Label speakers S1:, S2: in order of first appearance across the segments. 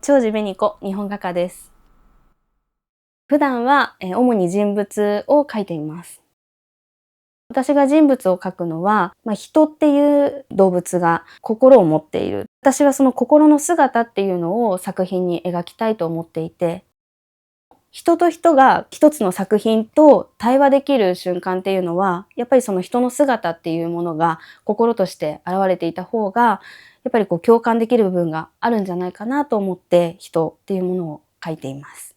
S1: 長寿紅子日本画家です。普段は主に人物を描いています。私が人物を描くのは、人っていう動物が心を持っている。私はその心の姿っていうのを作品に描きたいと思っていて、人と人が一つの作品と対話できる瞬間っていうのは、やっぱりその人の姿っていうものが心として現れていた方が、やっぱり共感できる部分があるんじゃないかなと思って人っていうものを描いています。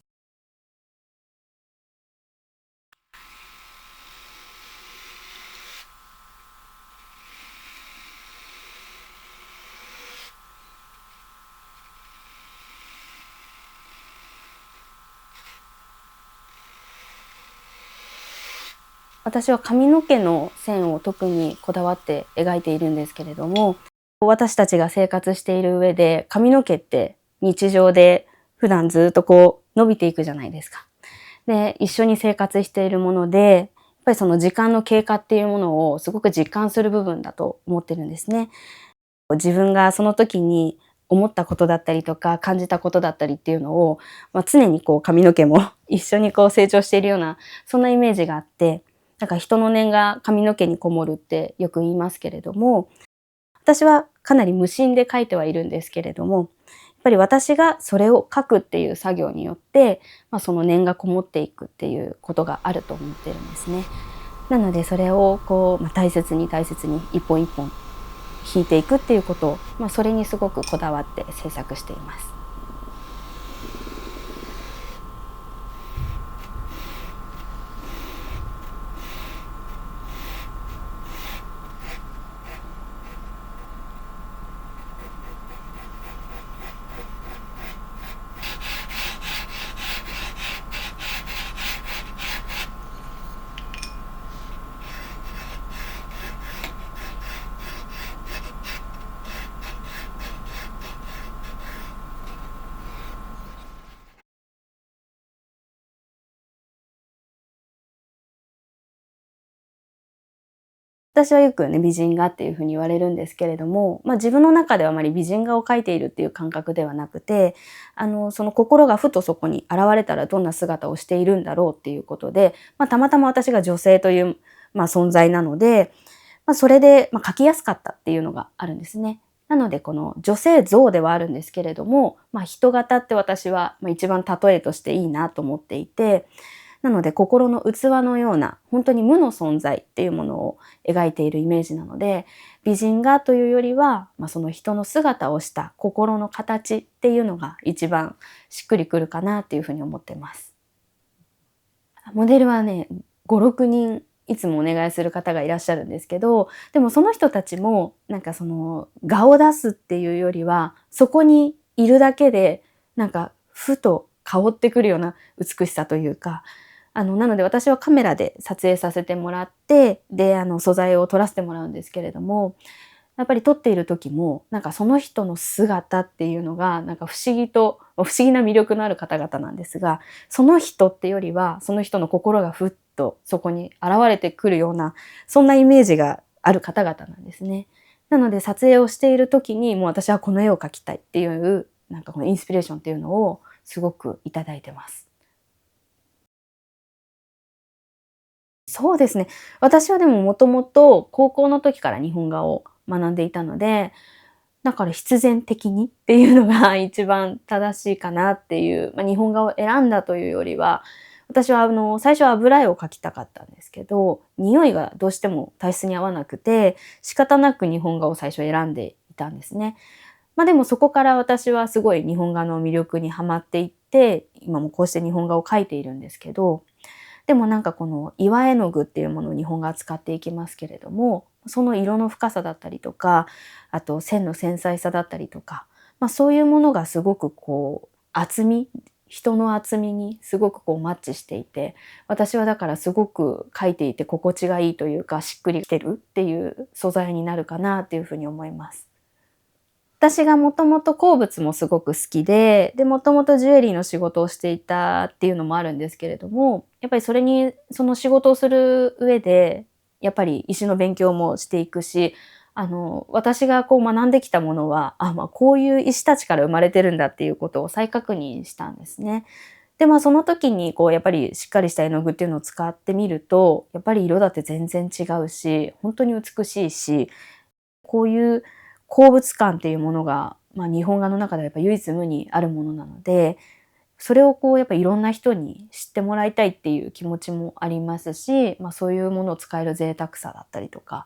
S1: 私は髪の毛の線を特にこだわって描いているんですけれども、私たちが生活している上で髪の毛って日常で普段ずっと伸びていくじゃないですか。で、一緒に生活しているもので、やっぱりその時間の経過っていうものをすごく実感する部分だと思ってるんですね。自分がその時に思ったことだったりとか感じたことだったりっていうのを、常に髪の毛も一緒に成長しているような、そんなイメージがあって、なんか人の念が髪の毛にこもるってよく言いますけれども、私はかなり無心で描いてはいるんですけれども、やっぱり私がそれを描くっていう作業によって、その念がこもっていくっていうことがあると思ってるんですね。なのでそれを大切に大切に一本一本引いていくっていうことを、それにすごくこだわって制作しています。私はよくね、美人画っていうふうに言われるんですけれども、自分の中ではあまり美人画を描いているっていう感覚ではなくて、その心がふとそこに現れたらどんな姿をしているんだろうっていうことで、たまたま私が女性という、存在なので、それで、描きやすかったっていうのがあるんですね。なのでこの女性像ではあるんですけれども、人型って私は一番例えとしていいなと思っていて、なので心の器のような本当に無の存在っていうものを描いているイメージなので、美人画というよりは、その人の姿をした心の形っていうのが一番しっくりくるかなっていうふうに思ってます。モデルはね、5、6人いつもお願いする方がいらっしゃるんですけど、でもその人たちもなんかその画を出すっていうよりは、そこにいるだけでなんかふと香ってくるような美しさというか、なので私はカメラで撮影させてもらって、で、素材を撮らせてもらうんですけれども、やっぱり撮っている時も、なんかその人の姿っていうのが、なんか不思議な魅力のある方々なんですが、その人ってよりは、その人の心がふっとそこに現れてくるような、そんなイメージがある方々なんですね。なので撮影をしている時に、もう私はこの絵を描きたいっていう、なんかこのインスピレーションっていうのをすごくいただいてます。そうですね。私はでももともと高校の時から日本画を学んでいたので、だから必然的にっていうのが一番正しいかなっていう、日本画を選んだというよりは、私は最初は油絵を描きたかったんですけど、匂いがどうしても体質に合わなくて、仕方なく日本画を最初選んでいたんですね。でもそこから私はすごい日本画の魅力にはまっていって、今もこうして日本画を描いているんですけど、でもなんかこの岩絵の具っていうものを日本画は使っていきますけれども、その色の深さだったりとか、あと線の繊細さだったりとか、そういうものがすごく厚み、人の厚みにすごくマッチしていて、私はだからすごく描いていて心地がいいというか、しっくりきてるっていう素材になるかなっていうふうに思います。私がもともと鉱物もすごく好きで、もともとジュエリーの仕事をしていたっていうのもあるんですけれども、やっぱりその仕事をする上で、やっぱり石の勉強もしていくし、私がこう学んできたものは、こういう石たちから生まれてるんだっていうことを再確認したんですね。で、その時にこうやっぱりしっかりした絵の具っていうのを使ってみると、やっぱり色だって全然違うし、本当に美しいし、こういう鉱物感っていうものが、日本画の中ではやっぱ唯一無二あるものなので、それをこうやっぱいろんな人に知ってもらいたいっていう気持ちもありますし、そういうものを使える贅沢さだったりとか、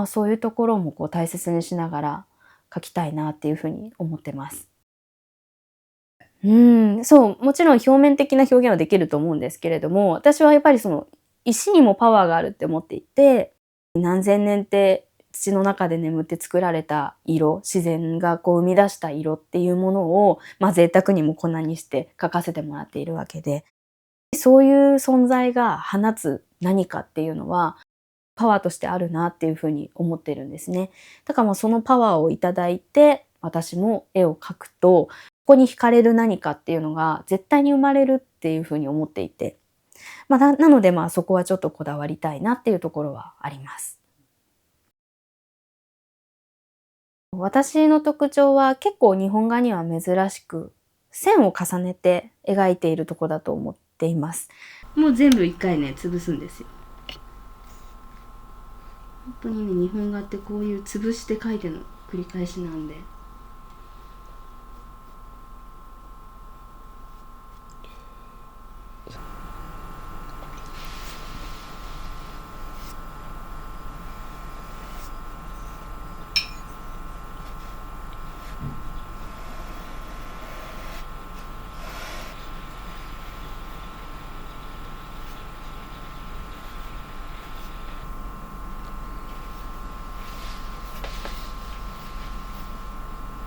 S1: そういうところもこう大切にしながら描きたいなっていうふうに思ってます。そう、もちろん表面的な表現はできると思うんですけれども、私はやっぱりその石にもパワーがあるって思っていて、何千年って土の中で眠って作られた色、自然がこう生み出した色っていうものを、贅沢にも粉にして描かせてもらっているわけで、そういう存在が放つ何かっていうのは、パワーとしてあるなっていうふうに思ってるんですね。だからそのパワーをいただいて、私も絵を描くと、ここに惹かれる何かっていうのが絶対に生まれるっていうふうに思っていて、なのでそこはちょっとこだわりたいなっていうところはあります。私の特徴は結構日本画には珍しく、線を重ねて描いているとこだと思っています。もう全部一回ね、潰すんですよ。本当にね、日本画ってこういう潰して描いての繰り返しなんで。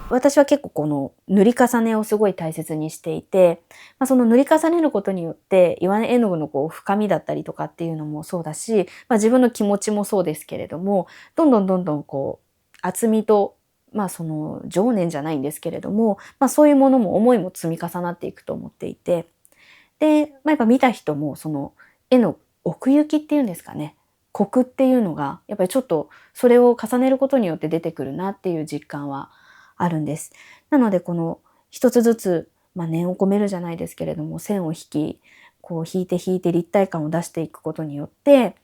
S1: 私は結構この塗り重ねをすごい大切にしていて、その塗り重ねることによって、岩絵の具のこう深みだったりとかっていうのもそうだし、自分の気持ちもそうですけれども、どんどんこう厚みと、その情念じゃないんですけれども、そういうものも思いも積み重なっていくと思っていて、で、やっぱ見た人もその絵の奥行きっていうんですかね、コクっていうのがやっぱりちょっとそれを重ねることによって出てくるなっていう実感はあるんです。なのでこの一つずつ、念を込めるじゃないですけれども、線をこう引いて立体感を出していくことによって、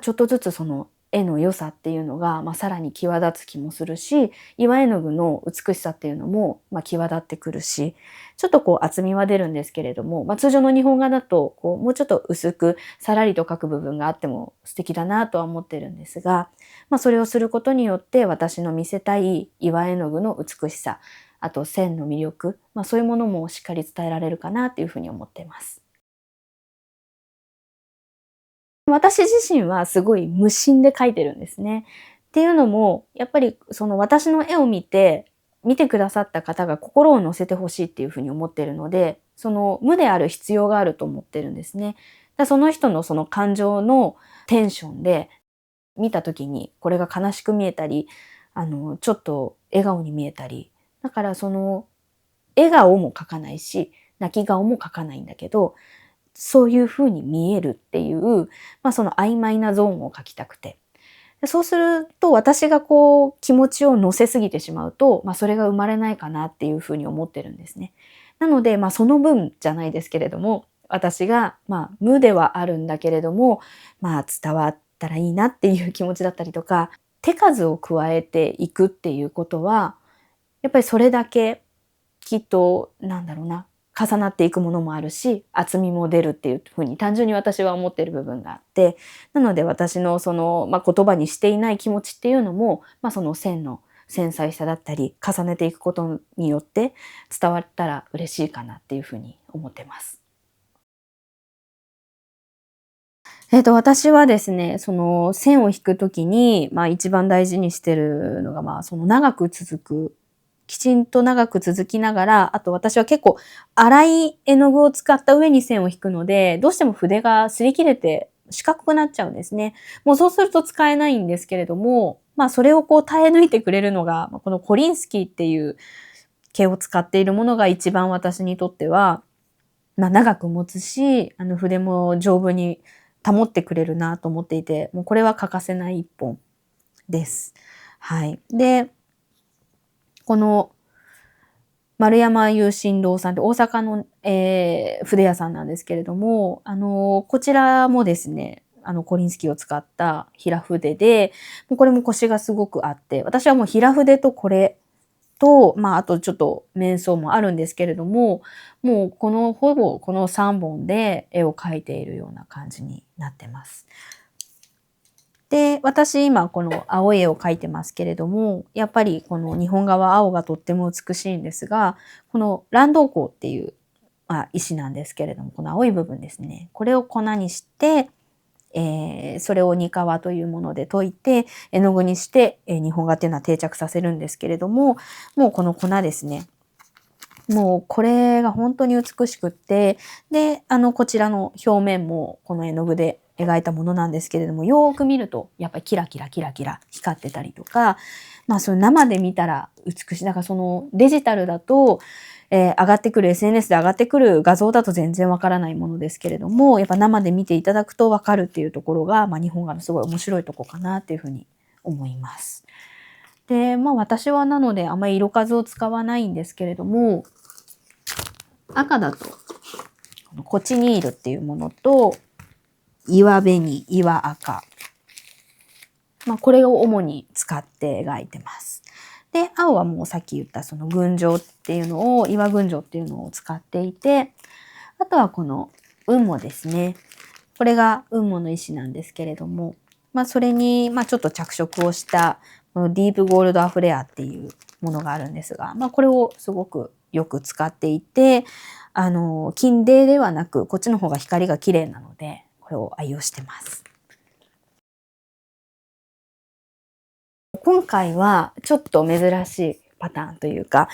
S1: ちょっとずつその絵の良さっていうのが、さらに際立つ気もするし、岩絵の具の美しさっていうのも、際立ってくるし、ちょっとこう厚みは出るんですけれども、通常の日本画だと、こうもうちょっと薄くさらりと描く部分があっても素敵だなとは思ってるんですが、それをすることによって私の見せたい岩絵の具の美しさ、あと線の魅力、そういうものもしっかり伝えられるかなっていうふうに思っています。私自身はすごい無心で描いてるんですね。っていうのも、やっぱりその私の絵を見てくださった方が心を乗せてほしいっていうふうに思ってるので、その無である必要があると思ってるんですね。その人のその感情のテンションで見た時にこれが悲しく見えたり、ちょっと笑顔に見えたり、だからその笑顔も描かないし、泣き顔も描かないんだけど、そういう風に見えるっていう、その曖昧なゾーンを描きたくて。そうすると、私がこう気持ちを乗せすぎてしまうと、それが生まれないかなっていう風に思ってるんですね。なので、その分じゃないですけれども、私が、無ではあるんだけれども、伝わったらいいなっていう気持ちだったりとか、手数を加えていくっていうことは、やっぱりそれだけきっと、重なっていくものもあるし、厚みも出るっていうふうに単純に私は思っている部分があって、なので私のその、言葉にしていない気持ちっていうのも、その線の繊細さだったり、重ねていくことによって伝わったら嬉しいかなっていうふうに思ってます。私はですね、その線を引くときに、一番大事にしてるのが、その長く続く、きちんと長く続きながら、あと私は結構粗い絵の具を使った上に線を引くので、どうしても筆が擦り切れて四角くなっちゃうんですね。もうそうすると使えないんですけれども、それをこう耐え抜いてくれるのが、このコリンスキーっていう毛を使っているものが一番私にとっては、長く持つし、筆も丈夫に保ってくれるなと思っていて、もうこれは欠かせない一本です。はい。で、この丸山有心堂さんって大阪の、筆屋さんなんですけれども、こちらもですね、コリンスキーを使った平筆で、もうこれもコシがすごくあって、私はもう平筆とこれと、あとちょっと面相もあるんですけれども、もうほぼこの3本で絵を描いているような感じになってます。で、私今この青い絵を描いてますけれども、やっぱりこの日本画は青がとっても美しいんですが、この藍銅鉱っていう、石なんですけれども、この青い部分ですね。これを粉にして、それを煮皮というもので溶いて、絵の具にして、日本画っていうのは定着させるんですけれども、もうこの粉ですね。もうこれが本当に美しくって、で、こちらの表面もこの絵の具で描いたものなんですけれども、よーく見るとやっぱりキラキラキラキラ光ってたりとか、その生で見たら美しい。だからそのデジタルだと、上がってくる SNS で上がってくる画像だと全然わからないものですけれども、やっぱ生で見ていただくとわかるっていうところが、日本画のすごい面白いとこかなっていうふうに思います。で、私はなのであまり色数を使わないんですけれども、赤だとコチニールっていうものと岩紅、岩赤。これを主に使って描いてます。で、青はもうさっき言ったその群青っていうのを、岩群青っていうのを使っていて、あとはこの雲母ですね。これが雲母の石なんですけれども、それに、ちょっと着色をした、このディープゴールドアフレアっていうものがあるんですが、これをすごくよく使っていて、金泥ではなく、こっちの方が光が綺麗なので、これを愛用してます。今回はちょっと珍しいパターンというか、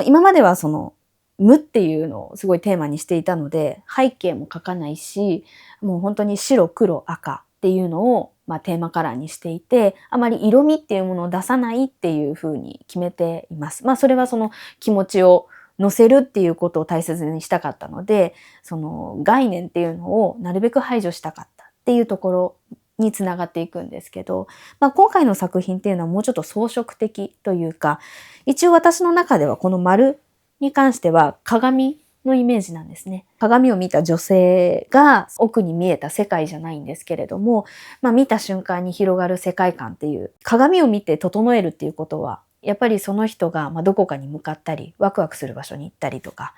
S1: 今まではその無っていうのをすごいテーマにしていたので、背景も描かないし、もう本当に白、黒、赤っていうのを、テーマカラーにしていて、あまり色味っていうものを出さないっていうふうに決めています。それはその気持ちを乗せるっていうことを大切にしたかったので、その概念っていうのをなるべく排除したかったっていうところにつながっていくんですけど、今回の作品っていうのはもうちょっと装飾的というか、一応私の中ではこの丸に関しては鏡のイメージなんですね。鏡を見た女性が奥に見えた世界じゃないんですけれども、見た瞬間に広がる世界観っていう、鏡を見て整えるっていうことは、やっぱりその人がどこかに向かったり、ワクワクする場所に行ったりとか、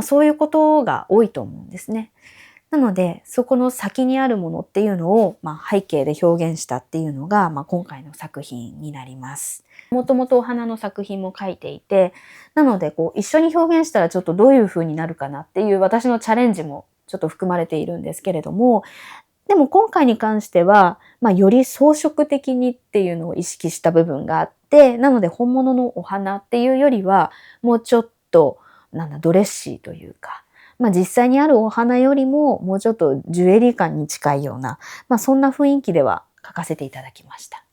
S1: そういうことが多いと思うんですね。なので、そこの先にあるものっていうのを、背景で表現したっていうのが、今回の作品になります。もともとお花の作品も描いていて、なので、一緒に表現したらちょっとどういう風になるかなっていう私のチャレンジもちょっと含まれているんですけれども、でも今回に関しては、より装飾的にっていうのを意識した部分があって、なので本物のお花っていうよりは、もうちょっと、ドレッシーというか、実際にあるお花よりももうちょっとジュエリー感に近いような、そんな雰囲気では描かせていただきました。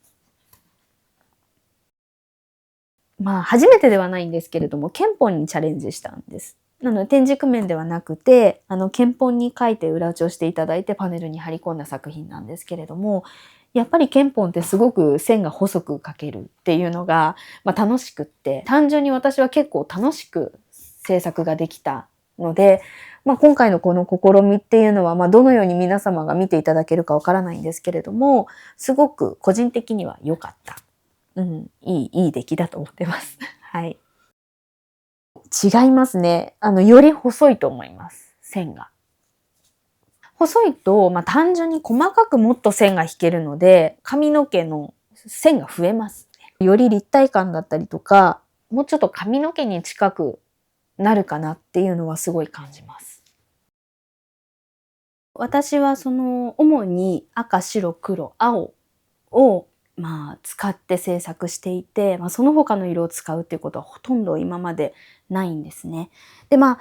S1: 初めてではないんですけれども、憲法にチャレンジしたんです。なので展示区面ではなくて、憲法に書いて裏打ちをしていただいてパネルに貼り込んだ作品なんですけれども、やっぱり憲法ってすごく線が細く描けるっていうのが、楽しくって、単純に私は結構楽しく制作ができたので、今回のこの試みっていうのは、どのように皆様が見ていただけるかわからないんですけれども、すごく個人的には良かった。いい出来だと思ってます。はい。違いますね。より細いと思います。線が。細いと、単純に細かくもっと線が引けるので、髪の毛の線が増えますね。より立体感だったりとか、もうちょっと髪の毛に近くなるかなっていうのはすごい感じます。私はその主に赤、白、黒、青を使って制作していて、その他の色を使うっていうことはほとんど今までないんですね。で、も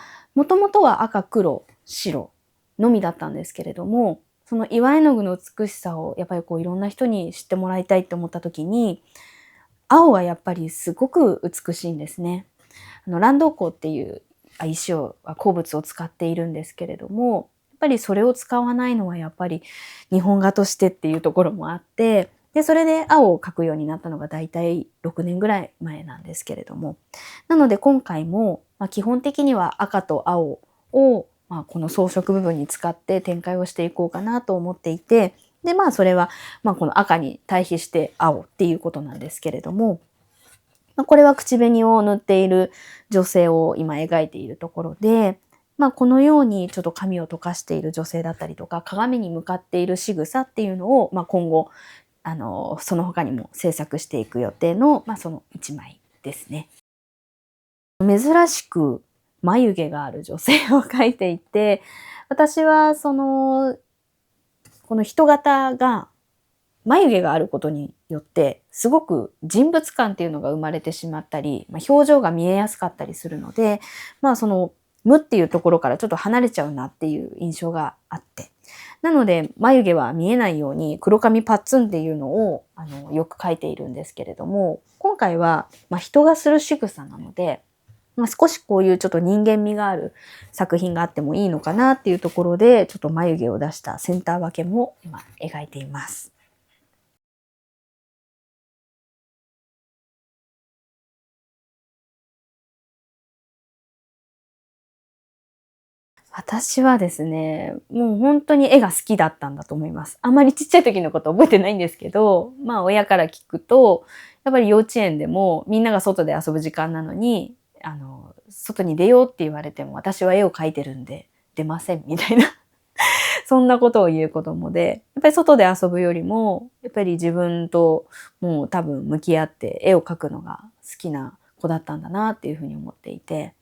S1: ともとは赤、黒、白のみだったんですけれども、その岩絵の具の美しさをやっぱりいろんな人に知ってもらいたいって思った時に、青はやっぱりすごく美しいんですね。藍銅鉱っていう石を、鉱物を使っているんですけれども、やっぱりそれを使わないのはやっぱり日本画としてっていうところもあって、で、それで青を描くようになったのがだいたい6年ぐらい前なんですけれども。なので今回も、基本的には赤と青を、この装飾部分に使って展開をしていこうかなと思っていて、で、それは、この赤に対比して青っていうことなんですけれども、これは口紅を塗っている女性を今描いているところで、このようにちょっと髪を溶かしている女性だったりとか、鏡に向かっている仕草っていうのを、今後、その他にも制作していく予定の、その一枚ですね。珍しく眉毛がある女性を描いていて、私はこの人型が眉毛があることによって、すごく人物感っていうのが生まれてしまったり、表情が見えやすかったりするので、無っていうところからちょっと離れちゃうなっていう印象があって。なので、眉毛は見えないように黒髪パッツンっていうのを、よく描いているんですけれども、今回は、人がする仕草なので、少しこういうちょっと人間味がある作品があってもいいのかなっていうところで、ちょっと眉毛を出したセンター分けも今描いています。私はですね、もう本当に絵が好きだったんだと思います。あんまりちっちゃい時のこと覚えてないんですけど、親から聞くと、やっぱり幼稚園でもみんなが外で遊ぶ時間なのに、外に出ようって言われても私は絵を描いてるんで出ませんみたいなそんなことを言う子供で、やっぱり外で遊ぶよりも、やっぱり自分ともう多分向き合って絵を描くのが好きな子だったんだなっていうふうに思っていて、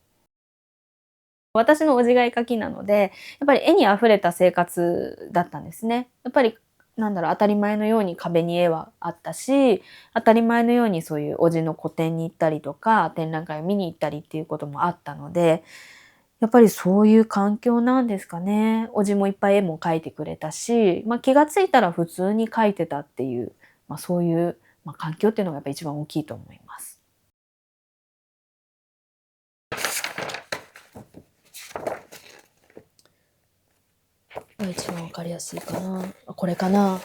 S1: 私のおじが絵描きなので、やっぱり絵に溢れた生活だったんですね。やっぱり当たり前のように壁に絵はあったし、当たり前のようにそういうおじの個展に行ったりとか、展覧会を見に行ったりっていうこともあったので、やっぱりそういう環境なんですかね。おじもいっぱい絵も描いてくれたし、気がついたら普通に描いてたっていう、そういう、環境っていうのがやっぱ一番大きいと思います。一番わかりやすいかな。これかな。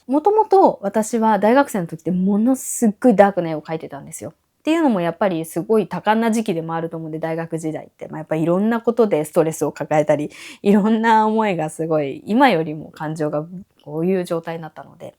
S1: もともと私は大学生の時ってものすっごいダークな絵を描いてたんですよ。っていうのもやっぱりすごい多感な時期でもあると思うんで、大学時代って。やっぱりいろんなことでストレスを抱えたり、いろんな思いがすごい、今よりも感情がこういう状態になったので。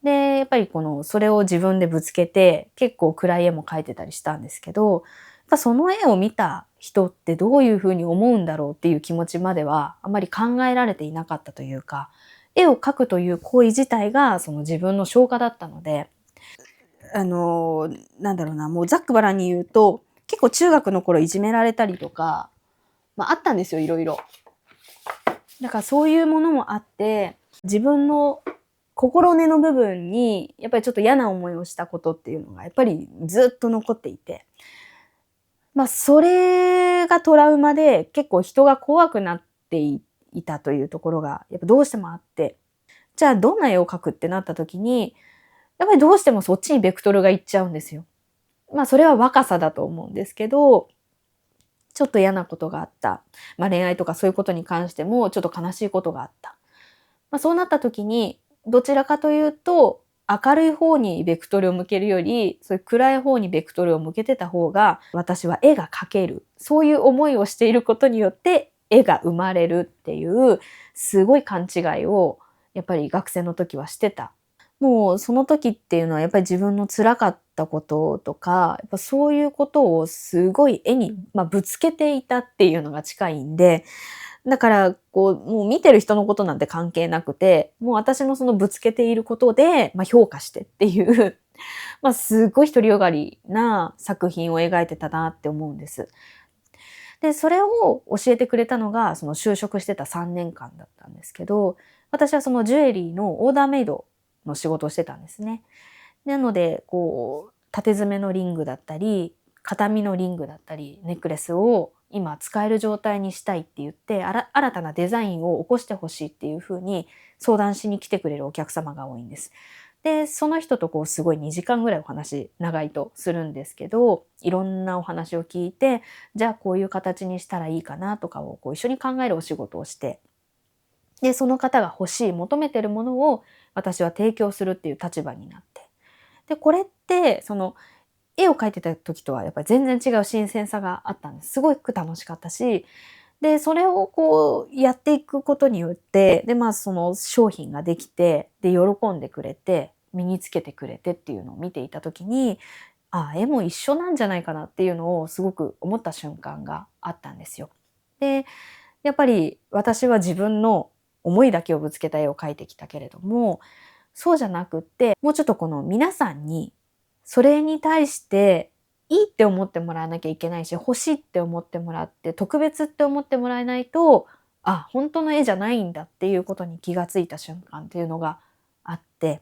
S1: で、やっぱりそれを自分でぶつけて、結構暗い絵も描いてたりしたんですけど、やっぱその絵を見た人ってどういうふうに思うんだろうっていう気持ちまではあまり考えられていなかったというか、絵を描くという行為自体がその自分の消化だったので、もうざっくばらんに言うと、結構中学の頃いじめられたりとか、あったんですよ、いろいろ。だからそういうものもあって、自分の心根の部分に、やっぱりちょっと嫌な思いをしたことっていうのが、やっぱりずっと残っていて。それがトラウマで、結構人が怖くなっていたというところが、やっぱどうしてもあって。じゃあどんな絵を描くってなった時に、やっぱりどうしてもそっちにベクトルがいっちゃうんですよ。それは若さだと思うんですけど、ちょっと嫌なことがあった。恋愛とかそういうことに関してもちょっと悲しいことがあった。そうなった時に、どちらかというと、明るい方にベクトルを向けるより、そういう暗い方にベクトルを向けてた方が、私は絵が描ける。そういう思いをしていることによって、絵が生まれるっていう、すごい勘違いを、やっぱり学生の時はしてた。もうその時っていうのはやっぱり自分の辛かったこととか、やっぱそういうことをすごい絵に、ぶつけていたっていうのが近いんで、だから、もう見てる人のことなんて関係なくて、もう私のそのぶつけていることで、評価してっていうすごい独りよがりな作品を描いてたなって思うんです。で、それを教えてくれたのが、その就職してた3年間だったんですけど、私はそのジュエリーのオーダーメイドの仕事をしてたんですね。なので、縦詰めのリングだったり、片身のリングだったり、ネックレスを今使える状態にしたいって言って、新たなデザインを起こしてほしいっていうふうに相談しに来てくれるお客様が多いんです。で、その人とすごい2時間ぐらいお話長いとするんですけど、いろんなお話を聞いて、じゃあこういう形にしたらいいかなとかを一緒に考えるお仕事をして、で、その方が欲しい、求めてるものを私は提供するっていう立場になって。で、これって、絵を描いてた時とはやっぱり全然違う新鮮さがあったんです。すごく楽しかったし、で、それをこうやっていくことによって、で、その商品ができて、で、喜んでくれて、身につけてくれてっていうのを見ていた時に、あ、絵も一緒なんじゃないかなっていうのをすごく思った瞬間があったんですよ。で、やっぱり私は自分の思いだけをぶつけた絵を描いてきたけれども、そうじゃなくって、もうちょっとこの皆さんに、それに対していいって思ってもらわなきゃいけないし、欲しいって思ってもらって、特別って思ってもらえないと、あ、本当の絵じゃないんだっていうことに気がついた瞬間っていうのがあって、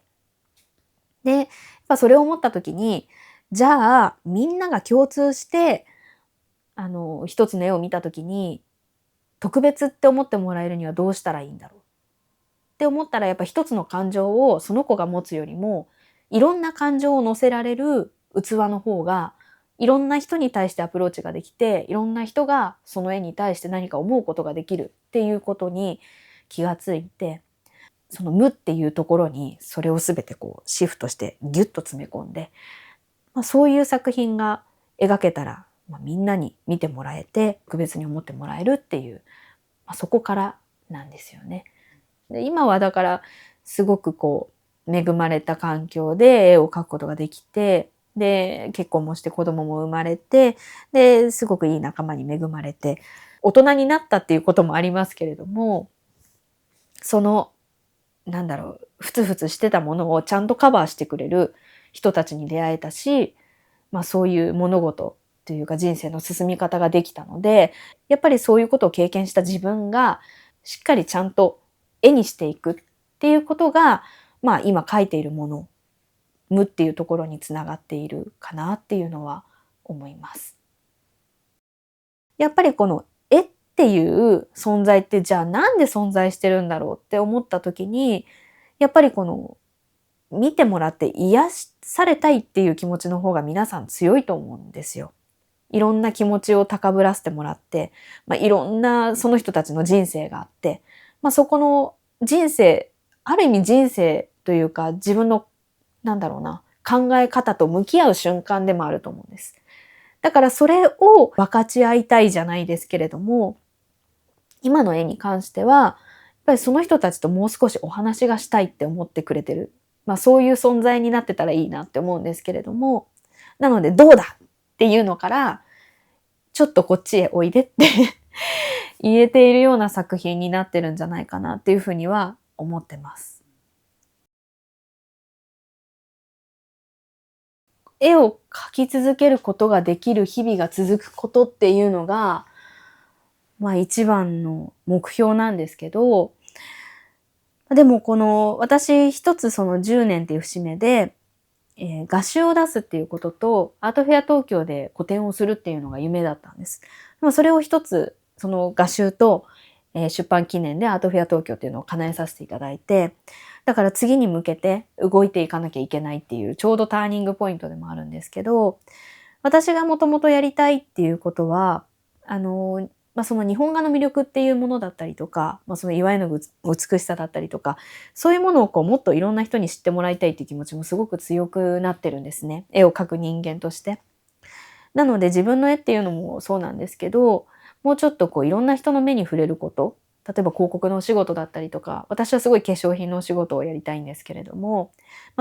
S1: で、やっぱそれを思った時に、じゃあみんなが共通して、一つの絵を見た時に、特別って思ってもらえるにはどうしたらいいんだろうって思ったら、やっぱ一つの感情をその子が持つよりも、いろんな感情を乗せられる器の方が、いろんな人に対してアプローチができて、いろんな人がその絵に対して何か思うことができるっていうことに気がついて、その無っていうところにそれを全てこうシフトしてギュッと詰め込んで、そういう作品が描けたら、みんなに見てもらえて、特別に思ってもらえるっていう、そこからなんですよね。で、今はだからすごくこう恵まれた環境で絵を描くことができて、で、結婚もして子供も生まれて、で、すごくいい仲間に恵まれて、大人になったっていうこともありますけれども、その、ふつふつしてたものをちゃんとカバーしてくれる人たちに出会えたし、そういう物事というか人生の進み方ができたので、やっぱりそういうことを経験した自分がしっかりちゃんと絵にしていくっていうことが、今描いているもの、無っていうところにつながっているかなっていうのは思います。やっぱりこの絵っていう存在ってじゃあなんで存在してるんだろうって思った時に、やっぱりこの見てもらって癒されたいっていう気持ちの方が皆さん強いと思うんですよ。いろんな気持ちを高ぶらせてもらって、いろんなその人たちの人生があって、そこの人生、ある意味人生というか自分の考え方と向き合う瞬間でもあると思うんです。だからそれを分かち合いたいじゃないですけれども、今の絵に関しては、やっぱりその人たちともう少しお話がしたいって思ってくれてる。そういう存在になってたらいいなって思うんですけれども、なのでどうだっていうのから、ちょっとこっちへおいでって言えているような作品になってるんじゃないかなっていうふうには思ってます。絵を描き続けることができる日々が続くことっていうのが、一番の目標なんですけど、でもこの私一つその10年っていう節目で、画集を出すっていうことと、アートフェア東京で個展をするっていうのが夢だったんです。それを一つ、その画集と、出版記念でアートフェア東京っていうのを叶えさせていただいて、だから次に向けて動いていかなきゃいけないっていうちょうどターニングポイントでもあるんですけど、私がもともとやりたいっていうことは、その日本画の魅力っていうものだったりとか、その岩絵の美しさだったりとか、そういうものをこうもっといろんな人に知ってもらいたいっていう気持ちもすごく強くなってるんですね。絵を描く人間として。なので自分の絵っていうのもそうなんですけど、もうちょっとこういろんな人の目に触れること、例えば広告のお仕事だったりとか、私はすごい化粧品のお仕事をやりたいんですけれども、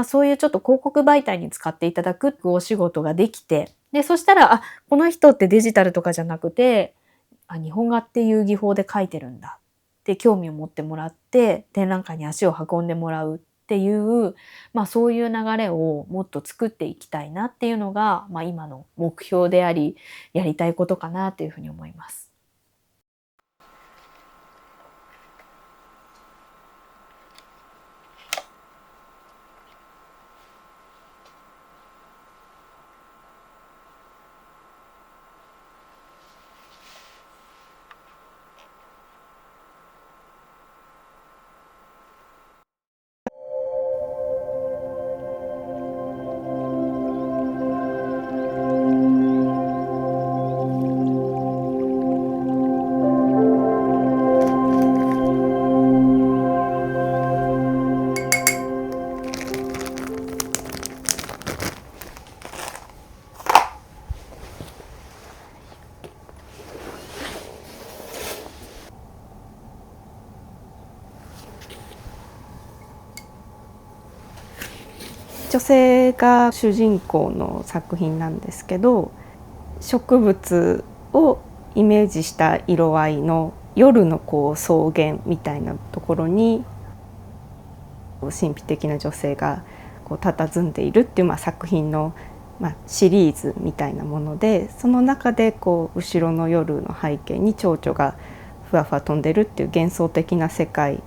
S1: そういうちょっと広告媒体に使っていただくお仕事ができて、で、そしたら、あ、この人ってデジタルとかじゃなくて、日本画っていう技法で描いてるんだって興味を持ってもらって、展覧会に足を運んでもらうっていう、そういう流れをもっと作っていきたいなっていうのが、今の目標であり、やりたいことかなっていうふうに思います。
S2: 女性が主人公の作品なんですけど、植物をイメージした色合いの夜の草原みたいなところに神秘的な女性が佇んでいるっていう作品のシリーズみたいなもので、その中で後ろの夜の背景に蝶々がふわふわ飛んでるっていう幻想的な世界。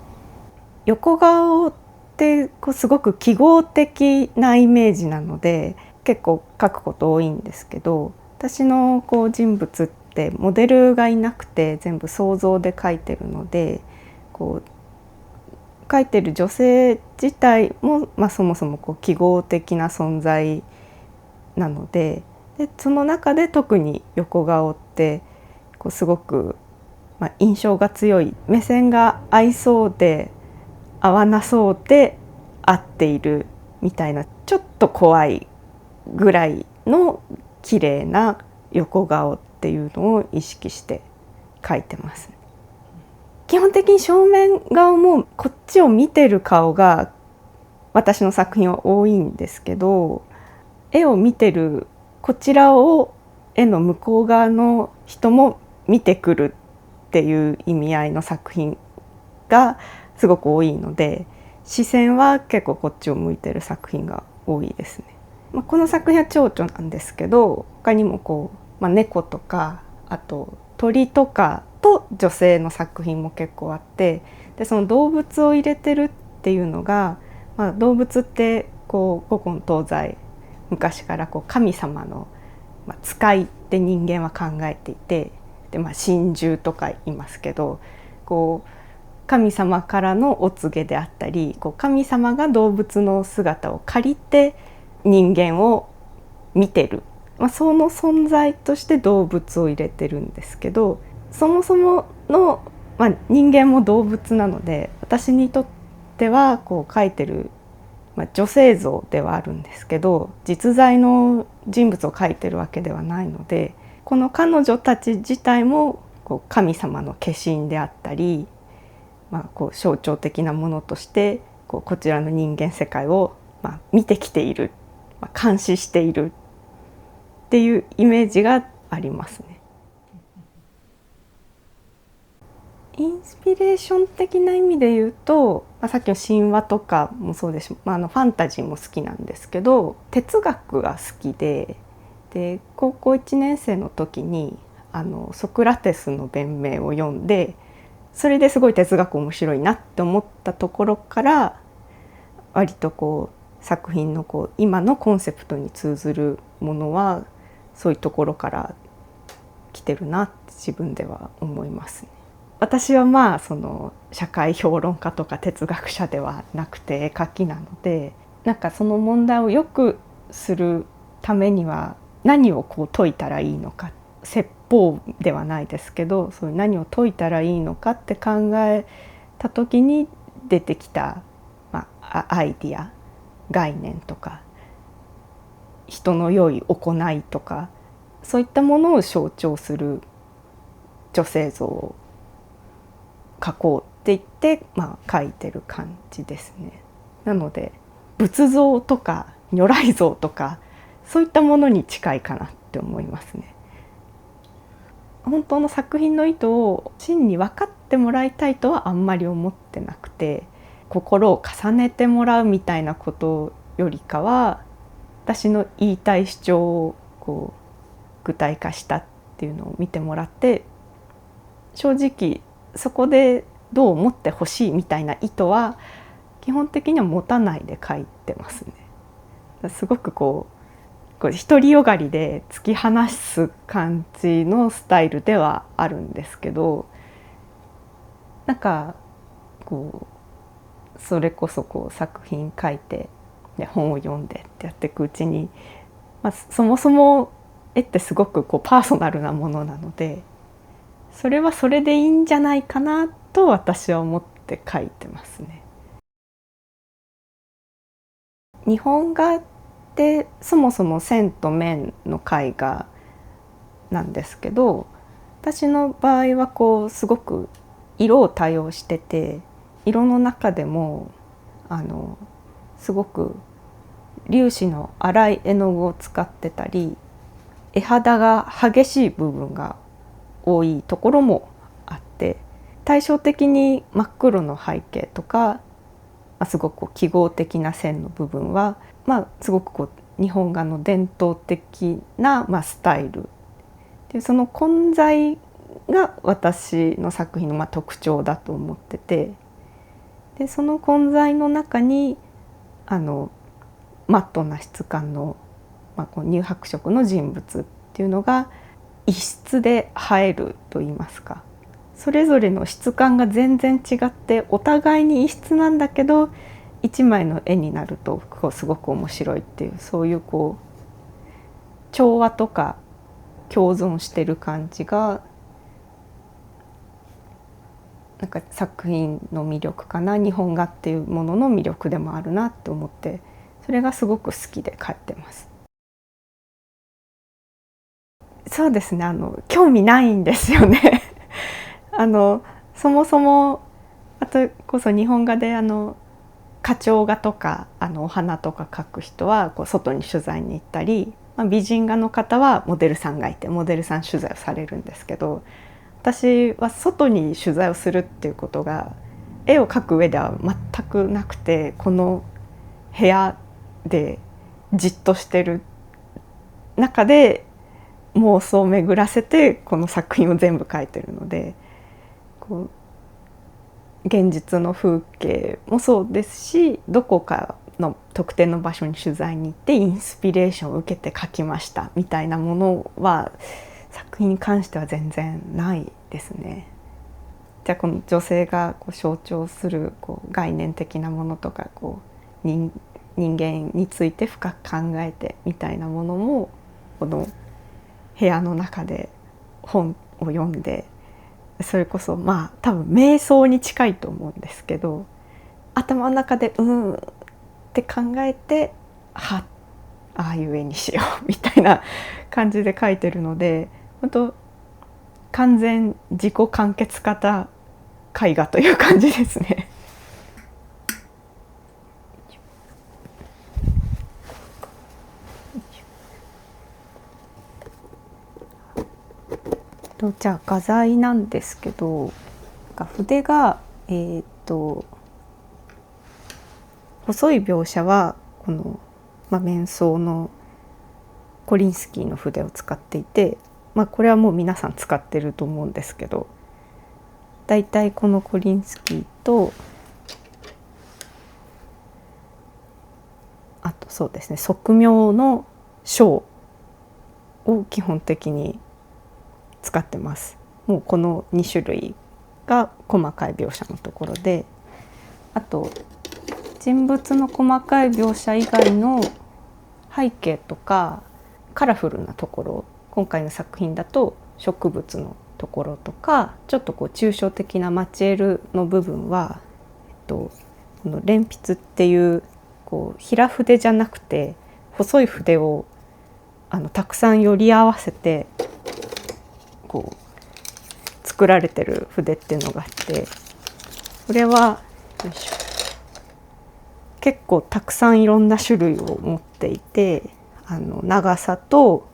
S2: 横顔ってすごく記号的なイメージなので結構描くこと多いんですけど、私の人物ってモデルがいなくて全部想像で描いてるので、描いてる女性自体も、そもそも記号的な存在なので、その中で特に横顔ってすごく、印象が強い、目線が合いそうで合わなそうで合っているみたいな、ちょっと怖いぐらいの綺麗な横顔っていうのを意識して描いてます。基本的に正面顔もこっちを見てる顔が私の作品は多いんですけど、絵を見てるこちらを絵の向こう側の人も見てくるっていう意味合いの作品がすごく多いので、視線は結構こっちを向いてる作品が多いですね。この作品は蝶々なんですけど、他にも猫とかあと鳥とかと女性の作品も結構あって、でその動物を入れてるっていうのが、動物って古今東西昔から神様の使いって人間は考えていて、で神獣とか言いますけど、神様からのお告げであったり、神様が動物の姿を借りて人間を見てる、その存在として動物を入れてるんですけど、そもそもの、人間も動物なので、私にとっては描いてる、女性像ではあるんですけど、実在の人物を描いてるわけではないので、この彼女たち自体も神様の化身であったり、象徴的なものとしてこちらの人間世界を見てきている、監視しているっていうイメージがありますね。インスピレーション的な意味で言うと、さっきの神話とかもそうですし、ファンタジーも好きなんですけど、哲学が好きで、高校1年生の時にソクラテスの弁明を読んで、それですごい哲学面白いなって思ったところから、割と作品の今のコンセプトに通ずるものはそういうところから来てるなって自分では思いますね。私はその社会評論家とか哲学者ではなくて絵描きなので、その問題をよくするためには何を解いたらいいのか、説法ではないですけど、そういう何を解いたらいいのかって考えた時に出てきた、アイディア、概念とか人の良い行いとか、そういったものを象徴する女性像を描こうって言って、描いてる感じですね。なので仏像とか如来像とかそういったものに近いかなって思いますね。本当の作品の意図を真に分かってもらいたいとはあんまり思ってなくて、心を重ねてもらうみたいなことよりかは、私の言いたい主張を具体化したっていうのを見てもらって、正直そこでどう思ってほしいみたいな意図は基本的には持たないで書いてますね。すごく独りよがりで突き放す感じのスタイルではあるんですけど、それこそ作品書いて、本を読んでってやっていくうちに、そもそも絵ってすごくパーソナルなものなので、それはそれでいいんじゃないかなと私は思って書いてますね。日本画ってそもそも線と面の絵画なんですけど、私の場合はすごく色を多用してて、色の中でもすごく粒子の粗い絵の具を使ってたり、絵肌が激しい部分が多いところもあって、対照的に真っ黒の背景とか、すごく記号的な線の部分は、すごく日本画の伝統的な、スタイルで、その混在が私の作品の特徴だと思ってて、でその混在の中にマットな質感の、乳白色の人物っていうのが異質で映えると言いますか、それぞれの質感が全然違ってお互いに異質なんだけど一枚の絵になるとすごく面白いっていう、そういう調和とか共存してる感じがなんか作品の魅力かな、日本画っていうものの魅力でもあるなと思って、それがすごく好きで描いてます。そうですね、興味ないんですよねそもそもあとこそ日本画で花鳥画とかお花とか描く人は外に取材に行ったり、美人画の方はモデルさんがいてモデルさん取材をされるんですけど、私は外に取材をするっていうことが絵を描く上では全くなくて、この部屋でじっとしてる中で妄想を巡らせてこの作品を全部描いてるので、現実の風景もそうですし、どこかの特定の場所に取材に行ってインスピレーションを受けて描きましたみたいなものは作品に関しては全然ないですね。じゃあこの女性が象徴する概念的なものとか人間について深く考えてみたいなものもこの部屋の中で本を読んで、それこそ多分瞑想に近いと思うんですけど、頭の中でって考えてああいう絵にしようみたいな感じで描いてるので、本当完全自己完結型絵画という感じですね。じゃあ画材なんですけど、筆が細い描写はこの、面相のコリンスキーの筆を使っていて、これはもう皆さん使ってると思うんですけど、だいたいこのコリンスキーとあとそうですね、側面の章を基本的に使ってます。もうこの2種類が細かい描写のところで、あと人物の細かい描写以外の背景とかカラフルなところ、今回の作品だと植物のところとか、ちょっと抽象的なマチエールの部分は、この鉛筆っていう平筆じゃなくて細い筆をたくさんより合わせて作られてる筆っていうのがあって、これは結構たくさんいろんな種類を持っていて、長さと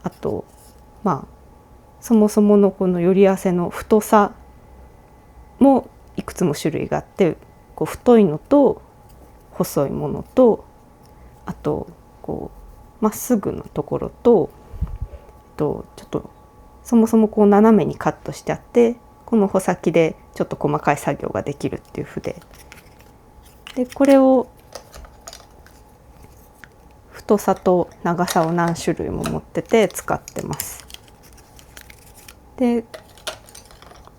S2: あとそもそものこのより合わせの太さもいくつも種類があって、太いのと細いものと、あとまっすぐのところと、ちょっとそもそも斜めにカットしてあって、この穂先でちょっと細かい作業ができるっていう筆で、これを太さと長さを何種類も持ってて使ってます。で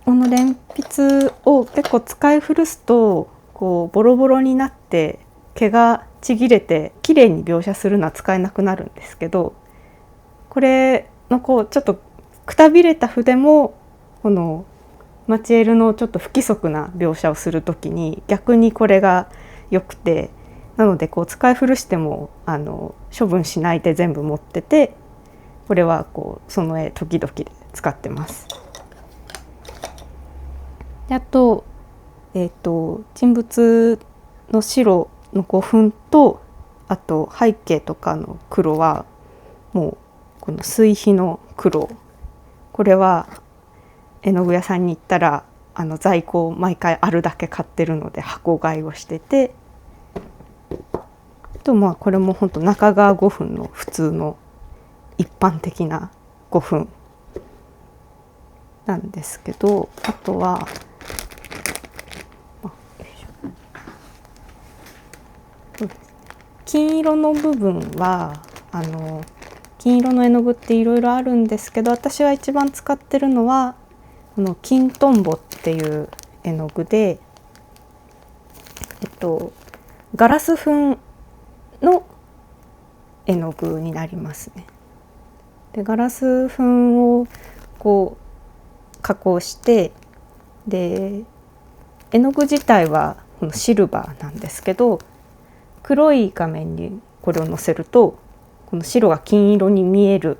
S2: この鉛筆を結構使い古すとボロボロになって毛がちぎれて綺麗に描写するのは使えなくなるんですけど、これのちょっとくたびれた筆もこのマチエールのちょっと不規則な描写をするときに逆にこれが良くて、なので使い古しても処分しないで全部持ってて、これはその絵時々で使ってます。であと、人物の白の粉とあと背景とかの黒はもうこの水肥の黒、これは絵の具屋さんに行ったら在庫を毎回あるだけ買ってるので箱買いをしてて、とまあこれも本当中川5分の普通の一般的な5分なんですけど、あとは金色の部分は金色の絵の具っていろいろあるんですけど、私は一番使ってるのはこの金トンボっていう絵の具で、ガラス粉の絵の具になりますね。でガラス粉をこう加工して、で絵の具自体はこのシルバーなんですけど、黒い画面にこれを載せるとこの白が金色に見えるっ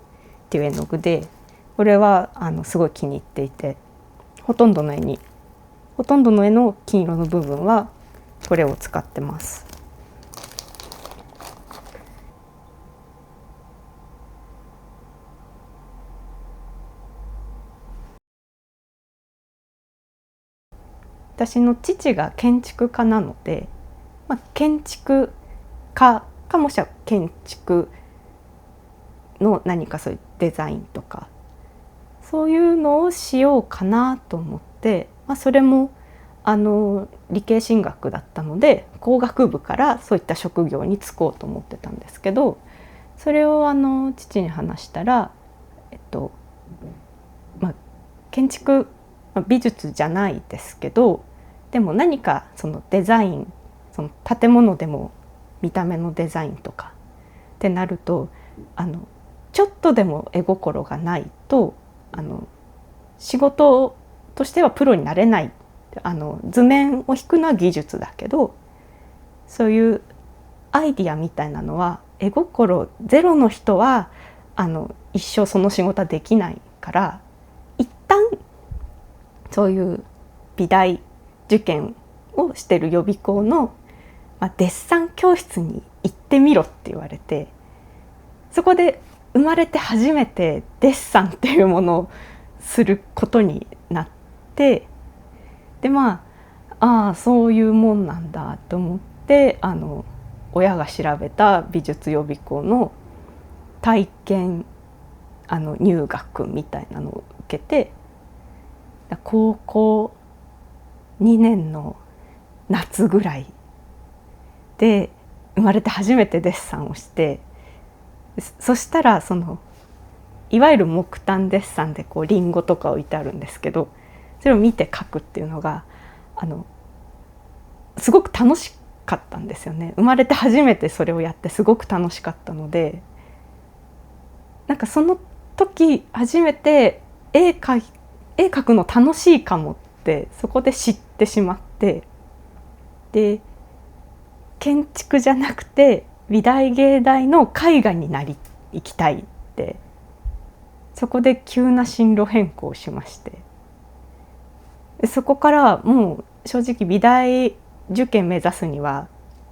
S2: ていう絵の具で、これはすごい気に入っていて、ほとんどの絵の金色の部分はこれを使ってます。私の父が建築家なので、建築家かもしくは建築の何かそういうデザインとかそういうのをしようかなと思って、それも理系進学だったので工学部からそういった職業に就こうと思ってたんですけど、それを父に話したら、建築、美術じゃないですけど、でも何かそのデザイン、その建物でも見た目のデザインとかってなるとちょっとでも絵心がないと仕事としてはプロになれない。図面を引くのは技術だけど、そういうアイディアみたいなのは絵心ゼロの人は一生その仕事はできないから、一旦そういう美大受験をしてる予備校の、デッサン教室に行ってみろって言われて、そこで生まれて初めてデッサンっていうものをすることになって、でそういうもんなんだと思って、親が調べた美術予備校の体験入学みたいなのを受けて、高校2年の夏ぐらいで生まれて初めてデッサンをして、そしたらいわゆる木炭デッサンでリンゴとか置いてあるんですけど、それを見て描くっていうのがすごく楽しかったんですよね。生まれて初めてそれをやってすごく楽しかったので、その時初めて絵描くの楽しいかもってそこで知ってしまって、で建築じゃなくて美大芸大の絵画に行きたいって、そこで急な進路変更しまして、そこからもう正直美大受験目指すには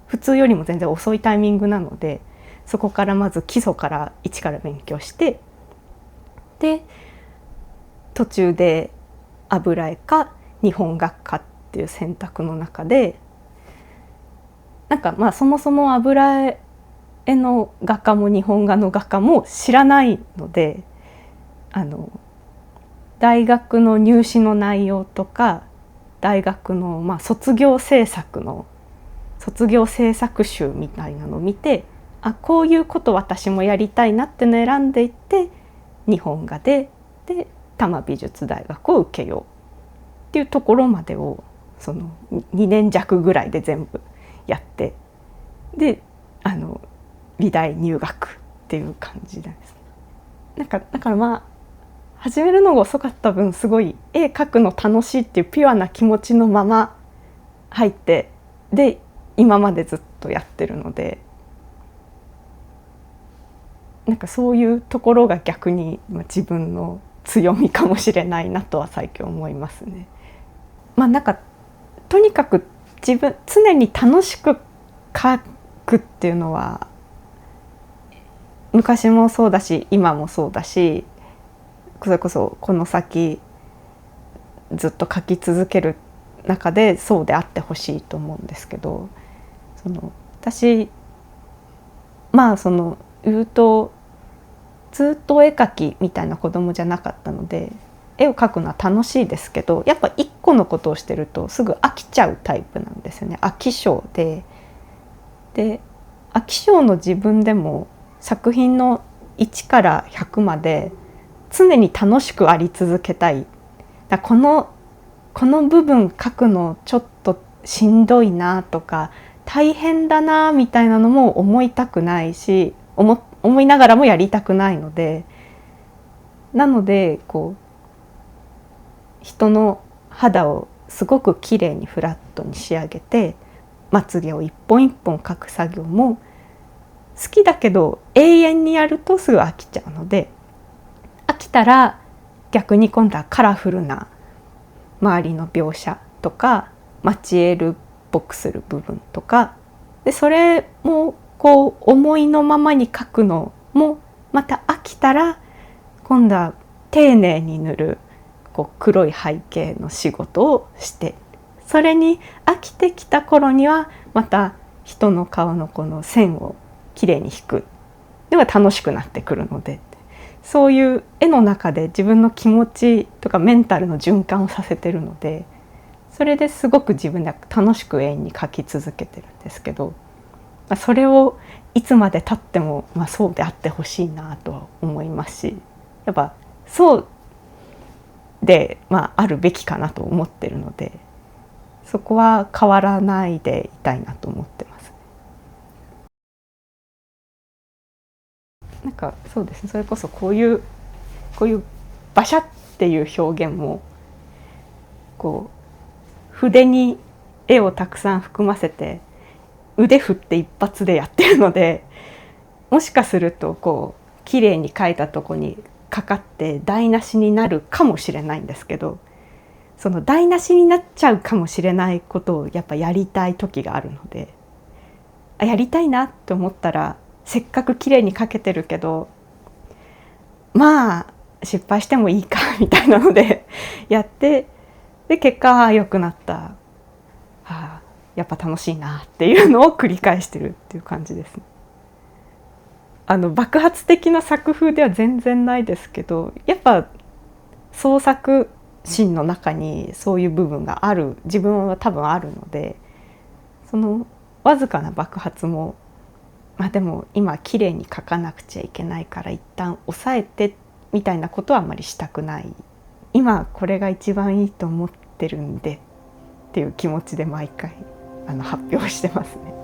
S2: 普通よりも全然遅いタイミングなので、そこからまず基礎から一から勉強して、で途中で油絵か日本画家っていう選択の中で、そもそも油絵の画家も日本画の画家も知らないので、大学の入試の内容とか大学の卒業制作集みたいなのを見て、こういうこと私もやりたいなってのを選んでいって、日本画で多摩美術大学を受けようっていうところまでをその2年弱ぐらいで全部やって、で美大入学っていう感じなんです。だから始めるのが遅かった分、すごい絵描くの楽しいっていうピュアな気持ちのまま入って、で今までずっとやってるので、そういうところが逆に自分の強みかもしれないなとは最近思いますね。とにかく常に楽しく描くくっていうのは昔もそうだし今もそうだし、それこそこの先ずっと描き続ける中でそうであってほしいと思うんですけど、私言うとずっと絵描きみたいな子供じゃなかったので、絵を描くのは楽しいですけど、やっぱ一個のことをしてるとすぐ飽きちゃうタイプなんですよね。飽き性で飽き性の自分でも作品の1から100まで常に楽しくあり続けたい。この部分描くのちょっとしんどいなとか大変だなみたいなのも思いたくないし、思いながらもやりたくないので、なので人の肌をすごく綺麗にフラットに仕上げてまつげを一本一本描く作業も好きだけど永遠にやるとすぐ飽きちゃうので、飽きたら逆に今度はカラフルな周りの描写とかマチエールっぽくする部分とかで、それも思いのままに描くのもまた飽きたら今度は丁寧に塗る黒い背景の仕事をして、それに飽きてきた頃にはまた人の顔のこの線をきれいに引くでは楽しくなってくるので、そういう絵の中で自分の気持ちとかメンタルの循環をさせてるので、それですごく自分で楽しく永遠に描き続けてるんですけど、それをいつまで経ってもそうであってほしいなとは思いますし、やっぱそうであるべきかなと思ってるので、そこは変わらないでいたいなと思ってます。そうですね、それこそこういうバシャっていう表現も筆に絵をたくさん含ませて腕振って一発でやってるので、もしかすると綺麗に描いたとこにかかって台無しになるかもしれないんですけど、その台無しになっちゃうかもしれないことをやっぱやりたい時があるので、やりたいなと思ったらせっかく綺麗に描けてるけど失敗してもいいかみたいなのでやって、で結果良くなった、やっぱ楽しいなっていうのを繰り返してるっていう感じですね。爆発的な作風では全然ないですけど、やっぱ創作心の中にそういう部分がある自分は多分あるので、そのわずかな爆発もでも今綺麗に描かなくちゃいけないから一旦抑えてみたいなことはあんまりしたくない、今これが一番いいと思ってるんでっていう気持ちで毎回発表してますね。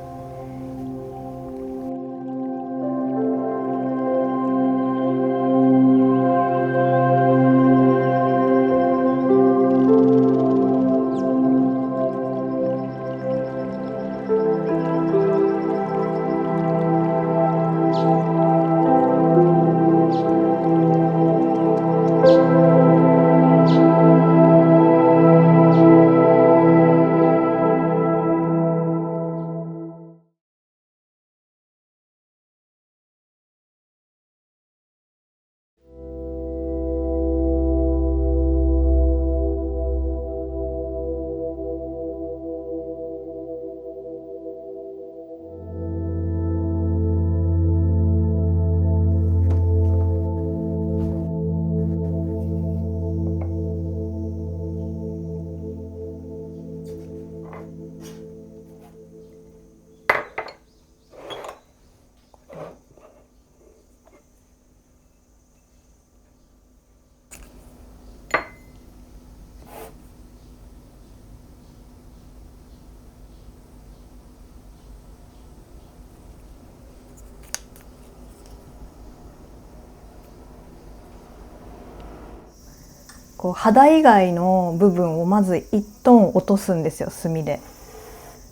S3: 肌以外の部分をまず1トーン落とすんですよ、墨で。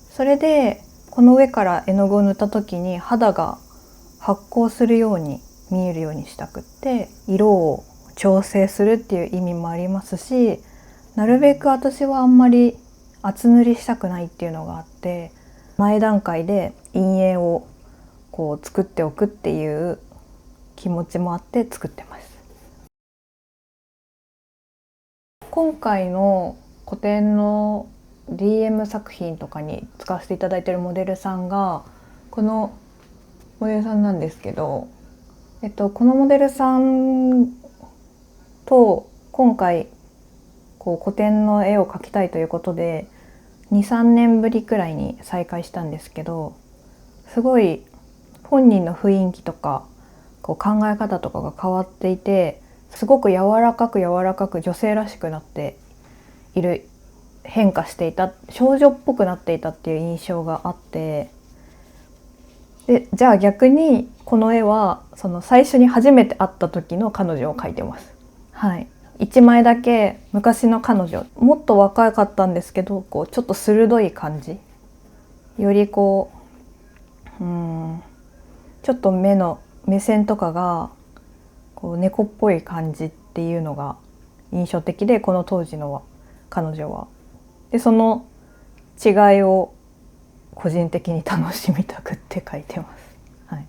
S3: それでこの上から絵の具を塗った時に肌が発光するように見えるようにしたくって、色を調整するっていう意味もありますし、なるべく私はあんまり厚塗りしたくないっていうのがあって、前段階で陰影をこう作っておくっていう気持ちもあって作ってます。今回の個展の DM 作品とかに使わせていただいているモデルさんがこのモデルさんなんですけど、このモデルさんと今回こう個展の絵を描きたいということで 2,3 年ぶりくらいに再会したんですけど、すごい本人の雰囲気とかこう考え方とかが変わっていて、すごく柔らかく女性らしくなっている、変化していた、少女っぽくなっていたっていう印象があって、でじゃあ逆にこの絵はその最初に初めて会った時の彼女を描いてます。はい、1枚だけ昔の彼女、もっと若かったんですけど、こうちょっと鋭い感じ、よりこうちょっと目線とかがこう猫っぽい感じっていうのが印象的で、この当時の彼女は。でその違いを個人的に楽しみたくって書いてます。はい、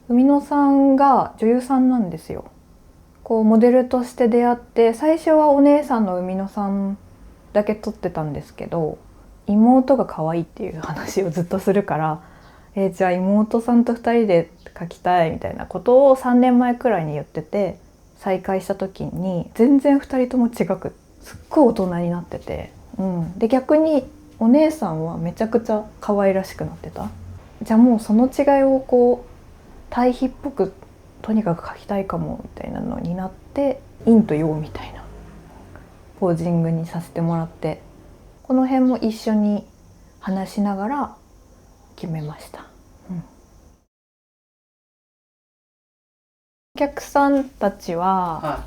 S3: 海野さんが女優さんなんですよ。こうモデルとして出会って、最初はお姉さんの海野さんだけ撮ってたんですけど、妹が可愛いっていう話をずっとするから、じゃあ妹さんと2人で描きたいみたいなことを3年前くらいに言ってて、再会した時に全然2人とも違く、すっごい大人になってて、で逆にお姉さんはめちゃくちゃ可愛らしくなってた。じゃあもうその違いをこう対比っぽくとにかく描きたいかもみたいなのになって、陰と陽みたいなポージングにさせてもらって、この辺も一緒に話しながら決めました。お客さんたちは、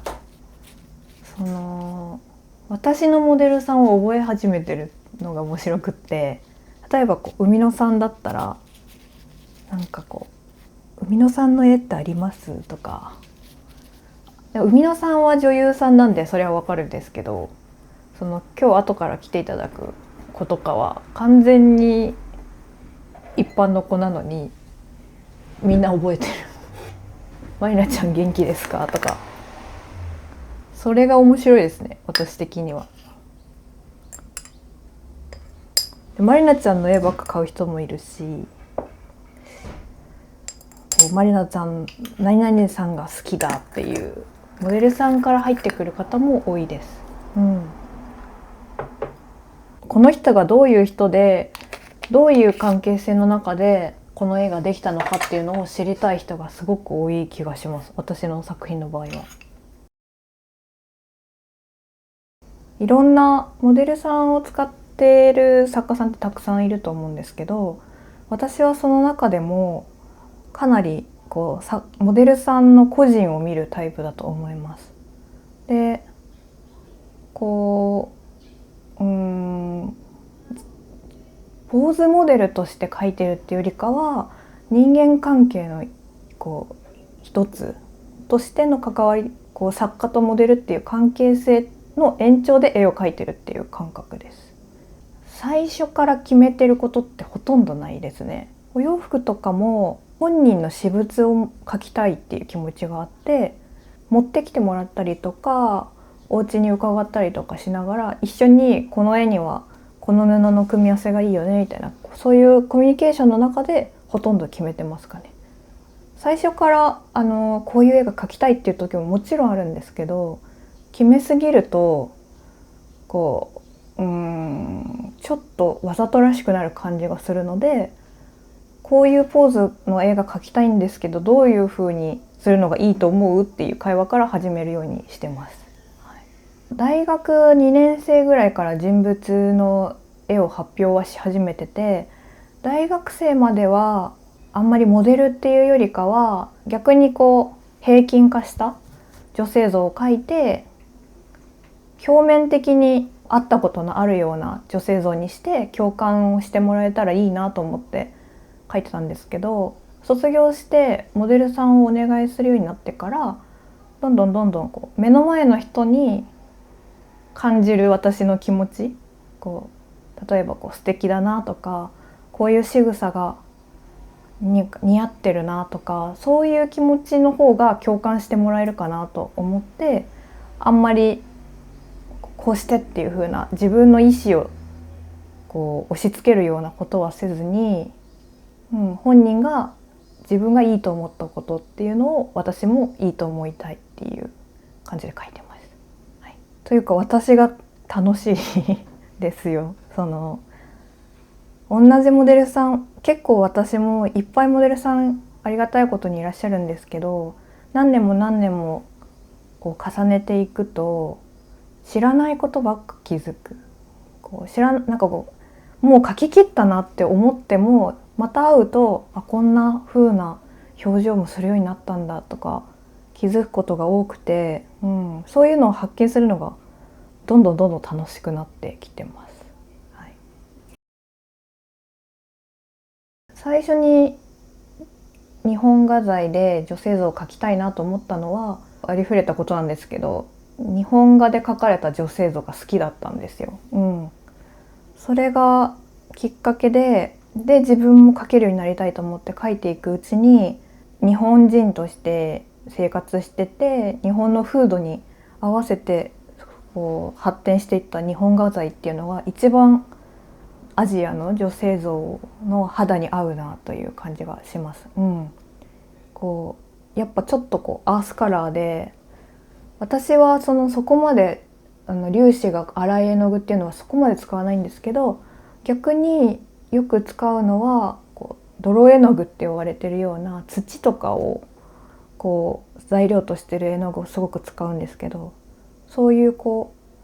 S3: その私のモデルさんを覚え始めてるのが面白くって、例えばこう海野さんだったらなんかこう海野さんの絵ってありますとか、海野さんは女優さんなんでそれはわかるんですけど、その今日後から来ていただく子とかは完全に一般の子なのにみんな覚えてるまりなちゃん元気ですかとか、それが面白いですね、私的には。まりなちゃんの絵ばっか買う人もいるし、まりなちゃん何々さんが好きだっていうモデルさんから入ってくる方も多いです。この人がどういう人で、どういう関係性の中でこの絵ができたのかっていうのを知りたい人がすごく多い気がします、私の作品の場合は。いろんなモデルさんを使っている作家さんってたくさんいると思うんですけど、私はその中でもかなりこうモデルさんの個人を見るタイプだと思います。でこうポーズモデルとして描いてるっていうよりかは、人間関係のこう一つとしての関わり、こう作家とモデルっていう関係性の延長で絵を描いてるっていう感覚です。最初から決めてることってほとんどないですね。お洋服とかも本人の私物を描きたいっていう気持ちがあって、持ってきてもらったりとかお家に伺ったりとかしながら、一緒にこの絵にはこの布の組み合わせがいいよねみたいな、そういうコミュニケーションの中でほとんど決めてますかね。最初からこういう絵が描きたいっていう時ももちろんあるんですけど、決めすぎるとこうちょっとわざとらしくなる感じがするので、こういうポーズの絵が描きたいんですけど、どういう風にするのがいいと思うっていう会話から始めるようにしてます。大学2年生ぐらいから人物の絵を発表はし始めてて、大学生まではあんまりモデルっていうよりかは逆にこう平均化した女性像を描いて、表面的に会ったことのあるような女性像にして共感をしてもらえたらいいなと思って描いてたんですけど、卒業してモデルさんをお願いするようになってから、どんどんこう目の前の人に感じる私の気持ち、こう例えばこう素敵だなとか、こういう仕草が似合ってるなとか、そういう気持ちの方が共感してもらえるかなと思って、あんまりこうしてっていう風な自分の意思をこう押し付けるようなことはせずに、本人が自分がいいと思ったことっていうのを私もいいと思いたいっていう感じで書いてます。はい、というか私が楽しいですよ。同じモデルさん、結構私もいっぱいモデルさんありがたいことにいらっしゃるんですけど、何年も何年もこう重ねていくと知らないことばっか気づく。なんかこうもう書き切ったなって思っても、また会うとこんな風な表情もするようになったんだとか気づくことが多くて、そういうのを発見するのがどんどん楽しくなってきてます。はい、最初に日本画材で女性像を描きたいなと思ったのはありふれたことなんですけど、日本画で描かれた女性像が好きだったんですよ。それがきっかけで自分も描けるようになりたいと思って描いていくうちに、日本人として生活してて日本の風土に合わせてこう発展していった日本画材っていうのが一番アジアの女性像の肌に合うなという感じがします。やっぱちょっとアースカラーで、私はそこまで粒子が粗い絵の具っていうのはそこまで使わないんですけど、逆によく使うのは泥絵の具って呼ばれてるような土とかを材料としてる絵の具をすごく使うんですけど、そういう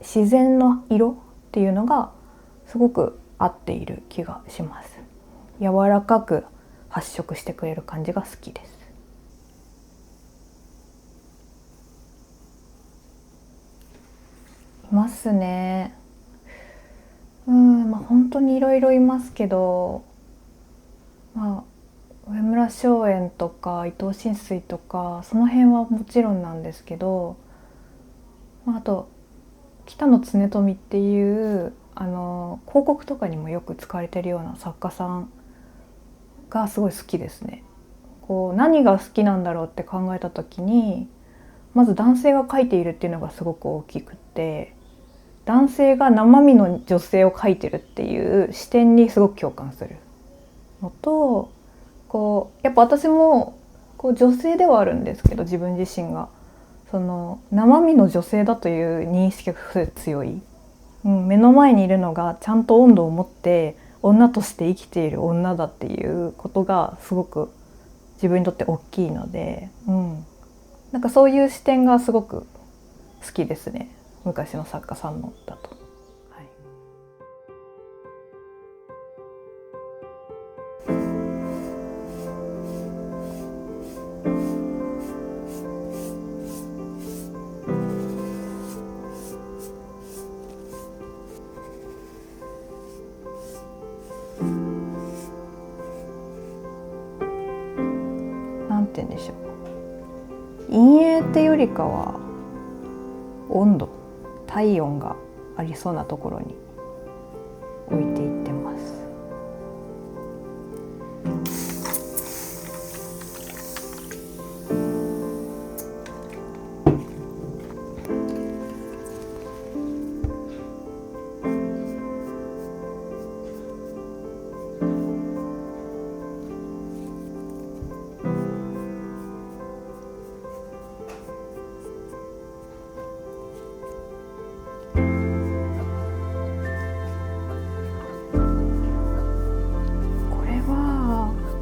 S3: 自然の色っていうのがすごく合っている気がします。柔らかく発色してくれる感じが好きです。いますね。本当にいろいろいますけど、上村松園とか伊藤新水とかその辺はもちろんなんですけど、あと北野恒富っていう広告とかにもよく使われてるような作家さんがすごい好きですね。何が好きなんだろうって考えた時に、まず男性が描いているっていうのがすごく大きくって、男性が生身の女性を描いてるっていう視点にすごく共感するのと、やっぱ私も女性ではあるんですけど、自分自身が生身の女性だという認識が強い、目の前にいるのがちゃんと温度を持って女として生きている女だっていうことがすごく自分にとって大きいので、なんかそういう視点がすごく好きですね、昔の作家さんのだと。なんて言うんでしょう、陰影ってよりかは温度、体温がありそうなところに置いていってます。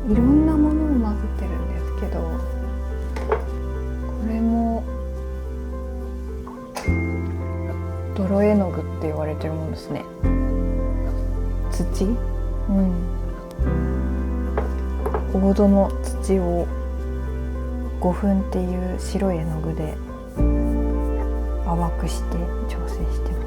S3: いろんなものを混ぜてるんですけど、これも泥絵の具って言われてるものですね。土、黄土の土を胡粉っていう白い絵の具で淡くして調整してます。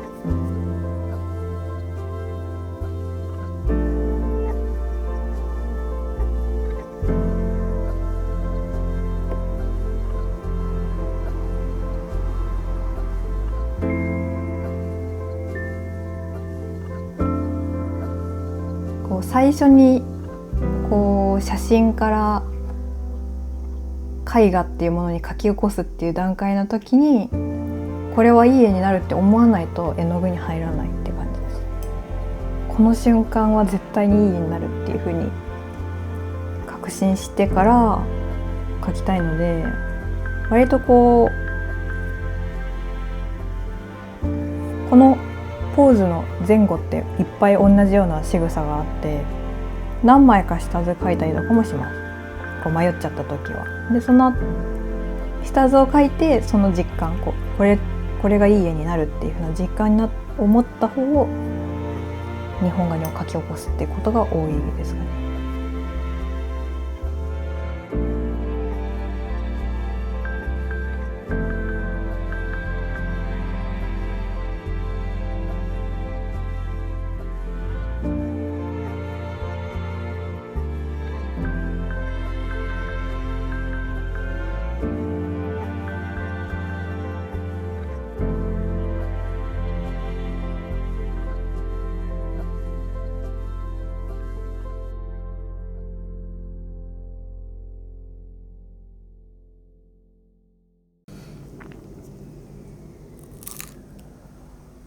S3: 最初にこう写真から絵画っていうものに描き起こすっていう段階の時に、これはいい絵になるって思わないと絵の具に入らないって感じです。この瞬間は絶対にいい絵になるっていう風に確信してから描きたいので、割とこのポーズの前後っていっぱい同じような仕草があって、何枚か下図描いたりとかもします。こう迷っちゃった時は。でその下図を描いて、その実感、これがいい絵になるっていう風な実感に思った方を日本画に描き起こすっていうことが多いですかね。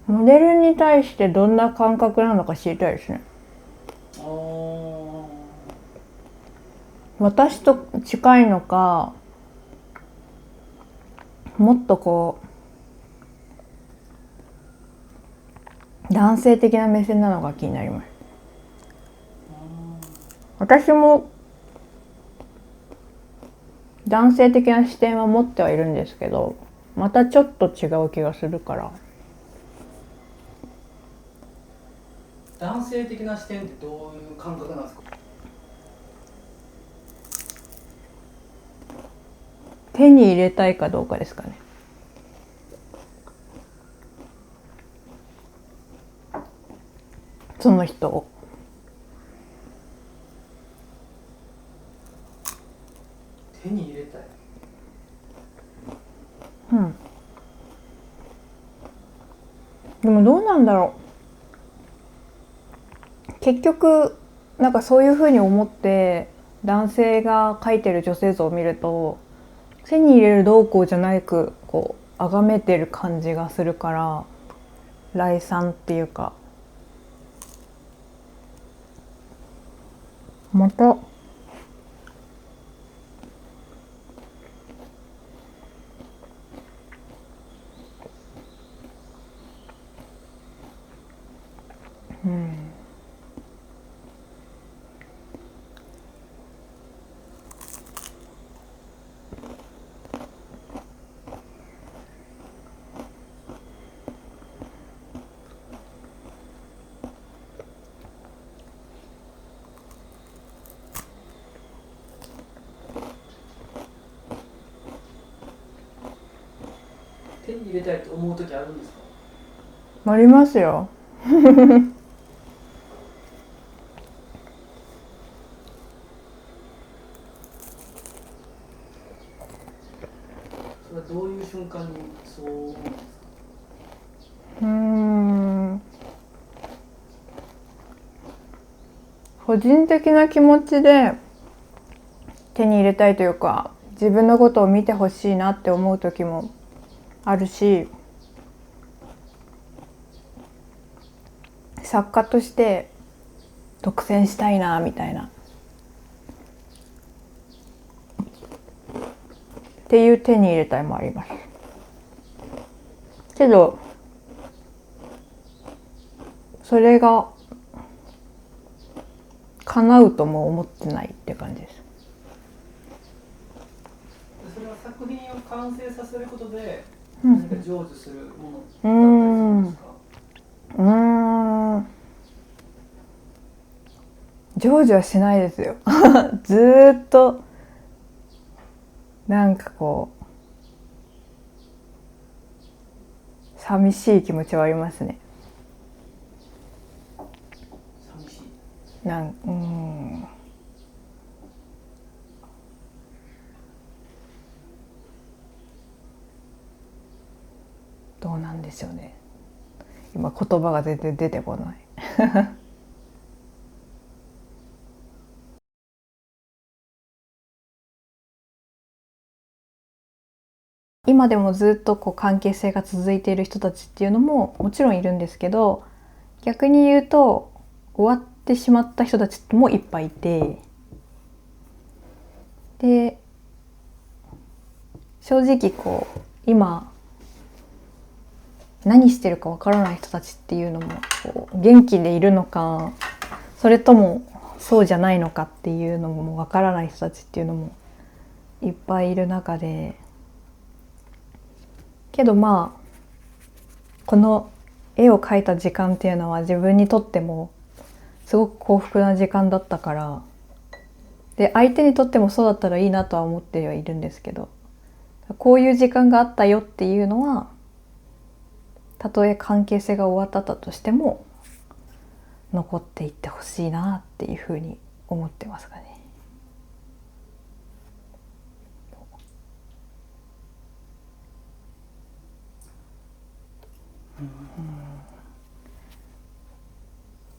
S3: モデルに対してどんな感覚なのか知りたいですね。私と近いのか、もっとこう男性的な目線なのが気になります。私も男性的な視点は持ってはいるんですけど、またちょっと違う気がするから。
S4: 男性的な視点ってどういう感覚なんですか？
S3: 手に入れたいかどうかですかね。その人を。
S4: 手に入れたい。
S3: うん。でもどうなんだろう。結局なんかそういうふうに思って男性が描いてる女性像を見ると、手に入れるどうこうじゃなくこう崇めてる感じがするから、来賛っていうか、また
S4: 手に入れたいと思う時あるんですか？
S3: ありますよ。
S4: それはどういう瞬間にそう思うんですか？
S3: 個人的な気持ちで手に入れたいというか、自分のことを見てほしいなって思う時もあるし、作家として独占したいなみたいなっていう手に入れたいもあります。けどそれが叶うとも思ってないって感じです。
S4: それは作品を完成させることで
S3: うん
S4: 何か成就するものだったりするんですか？
S3: 成就はしないですよ。ずーっとなんかこう寂しい気持ちはありますね。
S4: 寂しい。
S3: どうなんでしょうね。今言葉が全然出てこない。今でもずっとこう関係性が続いている人たちっていうのももちろんいるんですけど、逆に言うと終わってしまった人たちもいっぱいいて、で正直こう今何してるかわからない人たちっていうのもこう元気でいるのか、それともそうじゃないのかっていうのもわからない人たちっていうのもいっぱいいる中で、けどまあこの絵を描いた時間っていうのは自分にとってもすごく幸福な時間だったから、で相手にとってもそうだったらいいなとは思ってはいるんですけど、こういう時間があったよっていうのはたとえ関係性が終わったとしても残っていってほしいなっていうふうに思ってますかね。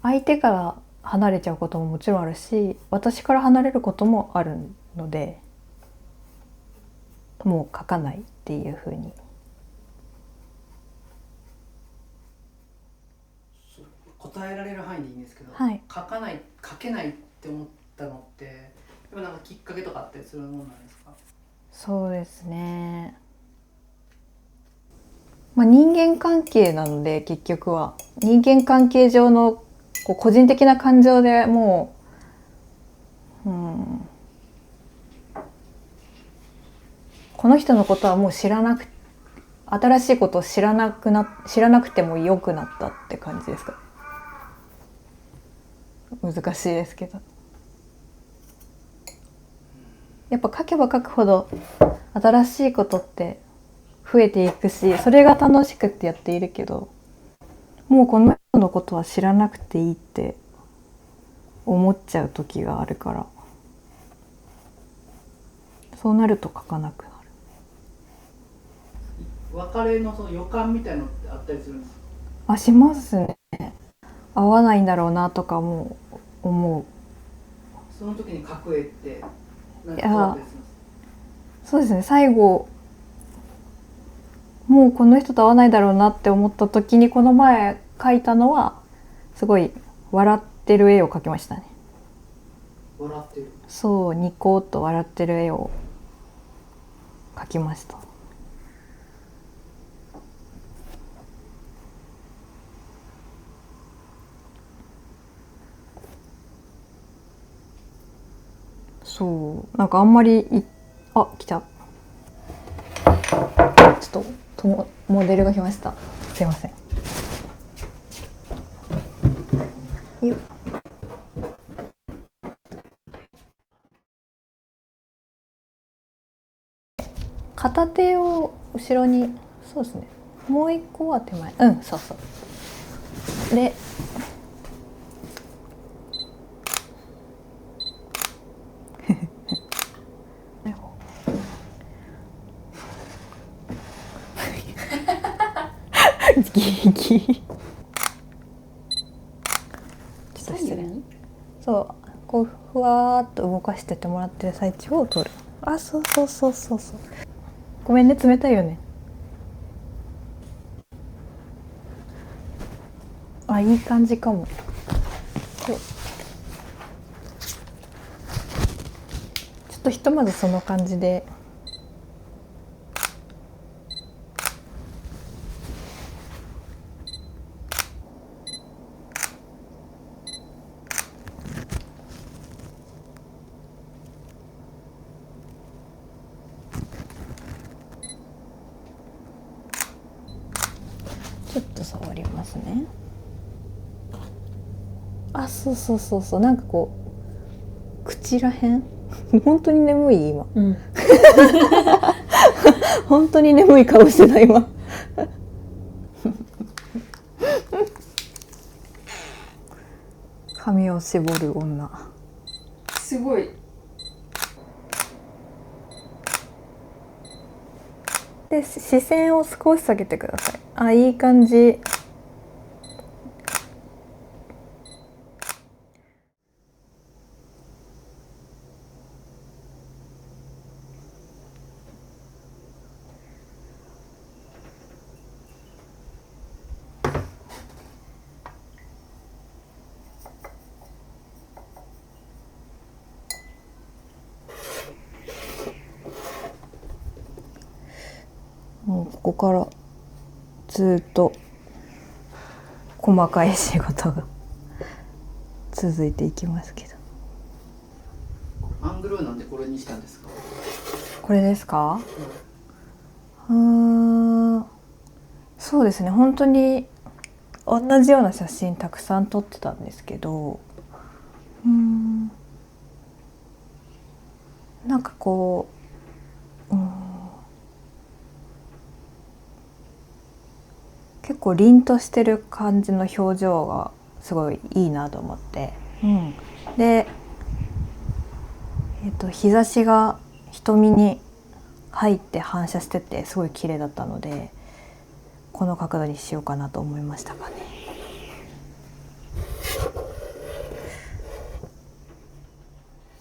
S3: 相手から離れちゃうことももちろんあるし、私から離れることもあるので、もう書かないっていうふうに。
S4: 答えられる範囲でいいんですけど、
S3: はい、
S4: 書けないって思ったのってやっぱなんかきっかけとかあったりするものなんですか？
S3: そうですね。まあ、人間関係なので結局は人間関係上のこう個人的な感情でもう、この人のことはもう知らなく、新しいことを知らなくてもよくなったって感じですか。難しいですけど、やっぱ書けば書くほど新しいことって増えていくし、それが楽しくってやっているけど、もうこの人のことは知らなくていいって思っちゃう時があるから、そうなると書かなくなる。
S4: 別れのその予感みたいなのってあったりするんですか？
S3: あ、しますね。合わないんだろうなとかも思う。
S4: その時に書く絵ってなん
S3: いや
S4: かどうだったりするんですか？
S3: そうですね、最後もうこの人と会わないだろうなって思った時にこの前描いたのはすごい笑ってる絵を描きましたね。
S4: 笑ってる。
S3: そう、ニコッと笑ってる絵を描きました。そうなんかあんまり来た、ちょっとモデルが来ました。すいません。よっ、片手を後ろに、そうですね、もう一個は手前、そうそうでギリギリちょっと失礼。そうこうふわーっと動かしててもらってる最中を撮る。あ、そうそうそうそうそう。ごめんね、冷たいよね。あ、いい感じかも。そう、ちょっとひとまずその感じで。ちょっと触りますね。あ、そうそうそうそう、なんかこう口らへん本当に眠い今、本当に眠い顔してない今髪を絞る女、
S1: すごい。
S3: で視線を少し下げてください。あ、いい感じ。もうここからずっと細かい仕事が続いていきますけど。
S4: アングルはなんでこれにしたんですか？
S3: これですか？そうですね、本当に同じような写真たくさん撮ってたんですけど、なんかこう、結構凛としてる感じの表情がすごいいいなと思って、で、日差しが瞳に入って反射しててすごい綺麗だったので、この角度にしようかなと思いましたかね。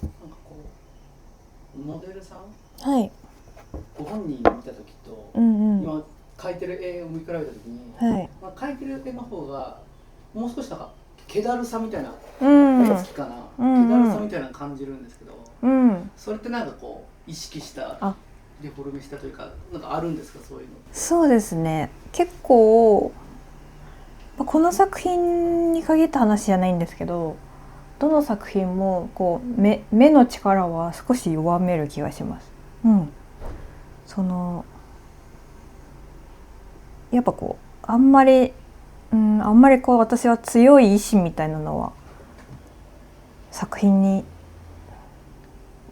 S4: なんかこうモデルさん、
S3: はい。
S4: ご本人見た時と、今描いてる絵を見比べた時に、描いてる絵の方がもう少しなんか気だるさみたいな、好きかな、気だるさみたいな感じるんですけど、それってなんかこう意識したデフォルメしたというか、なんかあるんですか、そういうの？
S3: そうですね、結構この作品に限った話じゃないんですけど、どの作品もこう目の力は少し弱める気がします。そのやっぱこうあんまりこう私は強い意志みたいなのは作品に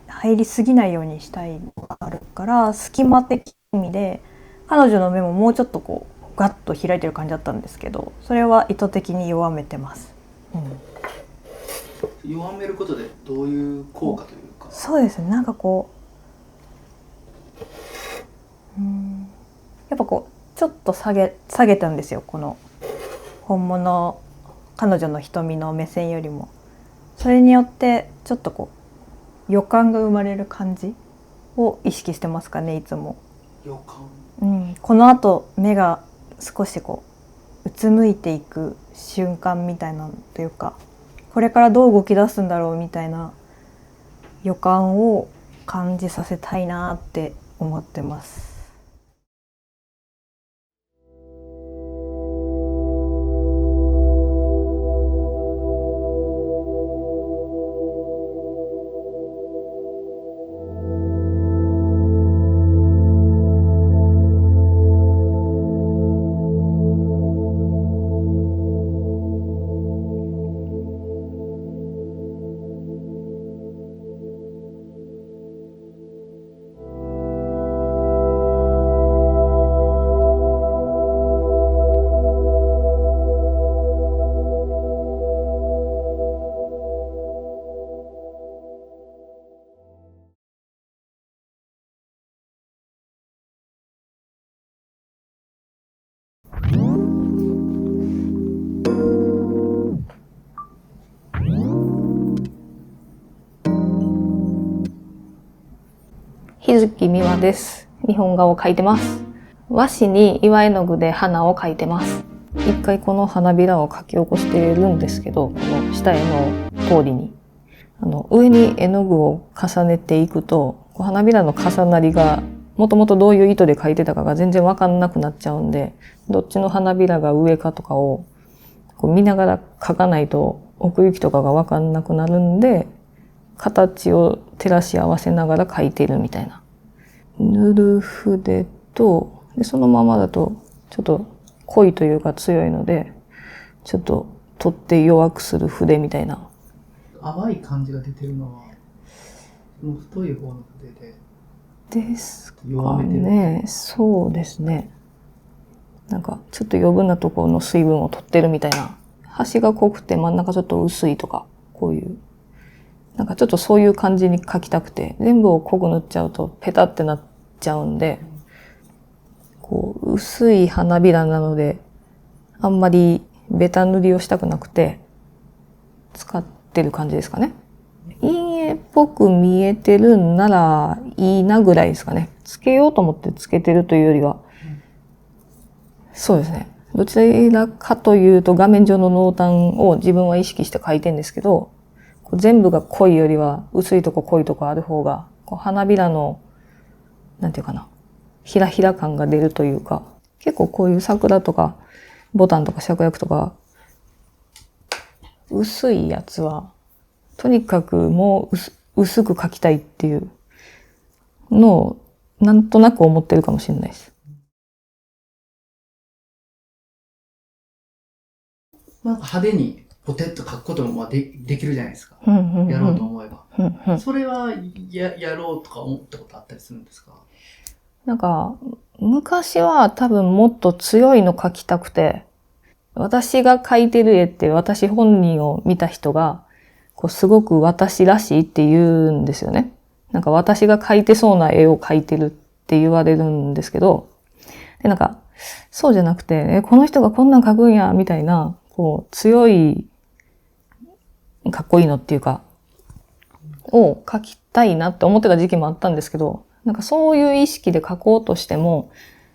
S3: 入りすぎないようにしたいのがあるから、隙間的意味で彼女の目ももうちょっとこうガッと開いてる感じだったんですけど、それは意図的に弱めてます。
S4: 弱めることでどういう効果というか？
S3: そうですね、なんかこう、やっぱこうちょっと下げたんですよ、この本物彼女の瞳の目線よりも。それによってちょっとこう予感が生まれる感じを意識してますかね、いつも。
S4: 予感、
S3: このあと目が少しこううつむいていく瞬間みたいなというか、これからどう動き出すんだろうみたいな予感を感じさせたいなって思ってます。日月美和です。日本画を描いてます。和紙に岩絵の具で花を描いてます。一回この花びらを描き起こしているんですけど、この下絵の通りに上に絵の具を重ねていくと、花びらの重なりがもともとどういう意図で描いてたかが全然わかんなくなっちゃうんで、どっちの花びらが上かとかをこう見ながら描かないと奥行きとかがわかんなくなるんで、形を照らし合わせながら描いてるみたいな。塗る筆と、でそのままだとちょっと濃いというか強いので、ちょっと取って弱くする筆みたいな。
S4: 淡い感じが出てるのは、その太い方の筆で
S3: ですか
S4: 弱めてる
S3: ね。そうですね。なんかちょっと余分なところの水分を取ってるみたいな。端が濃くて真ん中ちょっと薄いとか、こういうなんかちょっとそういう感じに描きたくて、全部を濃く塗っちゃうとペタってなっちゃうんで、こう薄い花びらなのであんまりベタ塗りをしたくなくて使ってる感じですかね。陰影っぽく見えてるんならいいなぐらいですかね。つけようと思ってつけてるというよりは、そうですね。どちらかというと画面上の濃淡を自分は意識して描いてるんですけど、全部が濃いよりは薄いとこ濃いとこある方が、花びらの、なんていうかな、ひらひら感が出るというか、結構こういう桜とかボタンとか芍薬とか薄いやつはとにかくもう薄く描きたいっていうのをなんとなく思ってるかもしれないです。
S4: なんか派手にポテッと描くこともできるじゃないですか。やろうと思えば。それはやろうとか思ったことあったりするんですか？
S3: なんか、昔は多分もっと強いの描きたくて、私が描いてる絵って私本人を見た人が、こうすごく私らしいって言うんですよね。なんか私が描いてそうな絵を描いてるって言われるんですけど、でなんか、そうじゃなくて、この人がこんなん描くんや、みたいな、こう強い、かっこいいのっていうか、を描きたいなって思ってた時期もあったんですけど、なんかそういう意識で描こうとしても、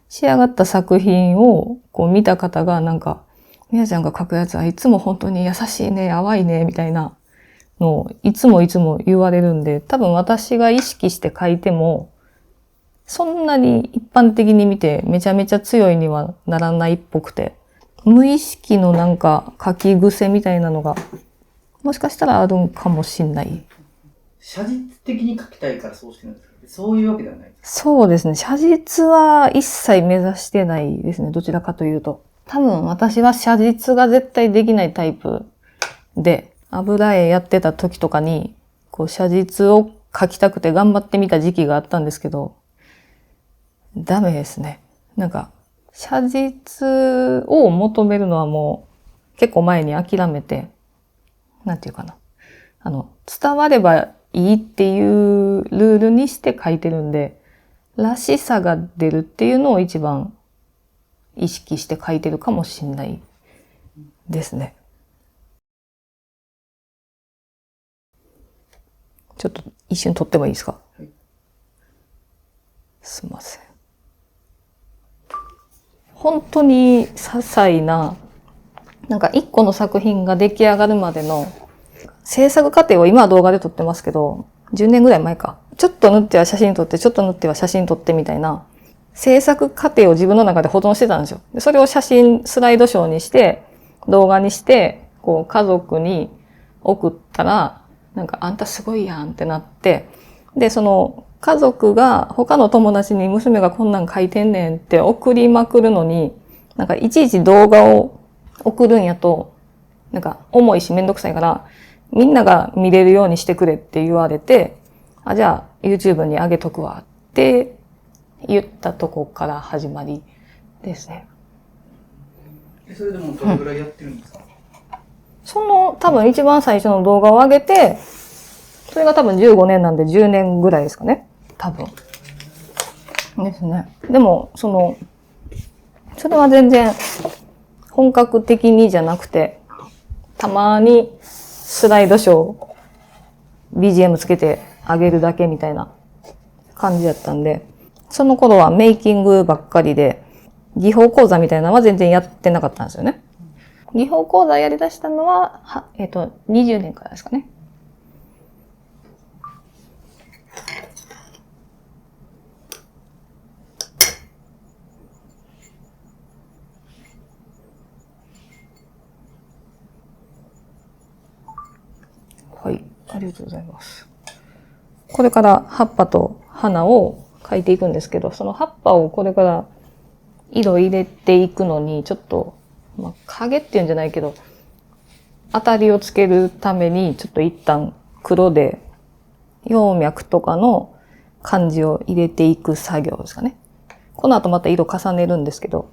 S3: 仕上がった作品をこう見た方がなんか、みやちゃんが描くやつはいつも本当に優しいね、淡いね、みたいなのをいつも言われるんで、多分私が意識して描いても、そんなに一般的に見てめちゃめちゃ強いにはならないっぽくて、無意識のなんか描き癖みたいなのが、もしかしたらあるんかもしんない。
S4: 写実的に描きたいからそうしてるんですか？そういうわけではないです。
S3: そうですね。写実は一切目指してないですね。どちらかというと。多分私は写実が絶対できないタイプで、油絵やってた時とかに、こう写実を描きたくて頑張ってみた時期があったんですけど、ダメですね。なんか、写実を求めるのはもう結構前に諦めて、なんていうかな。伝わればいいっていうルールにして書いてるんで、らしさが出るっていうのを一番意識して書いてるかもしれないですね。ちょっと一瞬撮ってもいいですか？はい、すいません。本当に些細な、なんか一個の作品が出来上がるまでの制作過程を今は動画で撮ってますけど、10年ぐらい前か。ちょっと縫っては写真撮って、ちょっと縫っては写真撮ってみたいな、制作過程を自分の中で保存してたんですよ。それを写真、スライドショーにして、動画にして、こう家族に送ったら、なんかあんたすごいやんってなって、で、その家族が他の友達に娘がこんなん書いてんねんって送りまくるのに、なんかいちいち動画を送るんやと、なんか重いしめんどくさいから、みんなが見れるようにしてくれって言われて、じゃあ YouTube に上げとくわって言ったとこから始まりですね。
S4: それでもどれぐらいやってるんですか？
S3: その多分一番最初の動画を上げて、それが多分15年なんで10年ぐらいですかね。多分。ですね。でも、それは全然本格的にじゃなくて、たまにスライドショー、BGM つけてあげるだけみたいな感じだったんで、その頃はメイキングばっかりで、技法講座みたいなのは全然やってなかったんですよね。技法講座やり出したのは、20年からですかね。はい、ありがとうございます。これから葉っぱと花を描いていくんですけど、その葉っぱをこれから色入れていくのに、ちょっと、影っていうんじゃないけど、当たりをつけるために、ちょっと一旦黒で、葉脈とかの感じを入れていく作業ですかね。この後また色重ねるんですけど、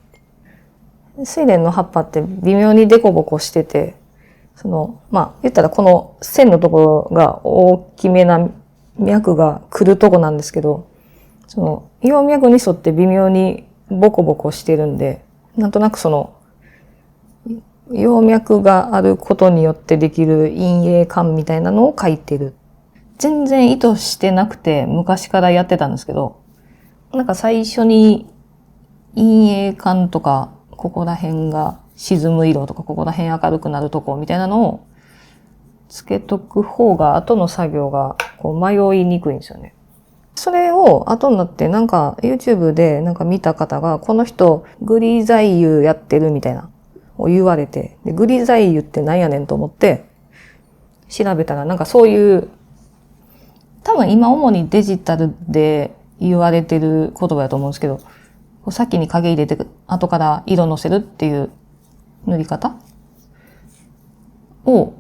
S3: 睡蓮の葉っぱって微妙にデコボコしてて、言ったらこの線のところが大きめな脈が来るとこなんですけど、葉脈に沿って微妙にボコボコしてるんで、なんとなく葉脈があることによってできる陰影感みたいなのを描いてる。全然意図してなくて昔からやってたんですけど、なんか最初に陰影感とか、ここら辺が沈む色とか、ここら辺明るくなるとこみたいなのをつけとく方が後の作業がこう迷いにくいんですよね。それを後になってなんか YouTube でなんか見た方が、この人グリザイユやってるみたいなを言われて、でグリザイユって何やねんと思って調べたら、なんかそういう、多分今主にデジタルで言われてる言葉だと思うんですけど、先に影入れて後から色のせるっていう塗り方を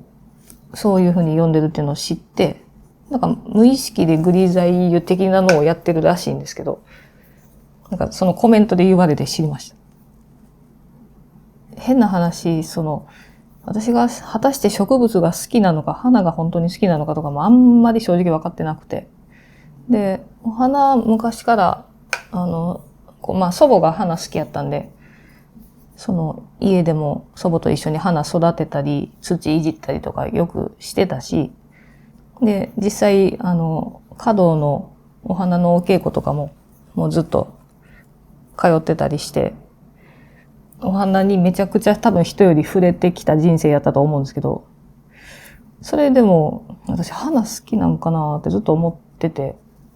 S3: そういう風に読んでるっていうのを知って、なんか無意識でグリザイユ的なのをやってるらしいんですけど、なんかそのコメントで言われて知りました。変な話、私が果たして植物が好きなのか、花が本当に好きなのかとかもあんまり正直分かってなくて。で、お花昔から、祖母が花好きやったんで、家でも祖母と一緒に花育てたり、土いじったりとかよくしてたし、で、実際、華道のお花のお稽古とかも、もうずっと通ってたりして、お花にめちゃくちゃ多分人より触れてきた人生やったと思うんですけど、それでも私花好きなんかなってずっと思ってて、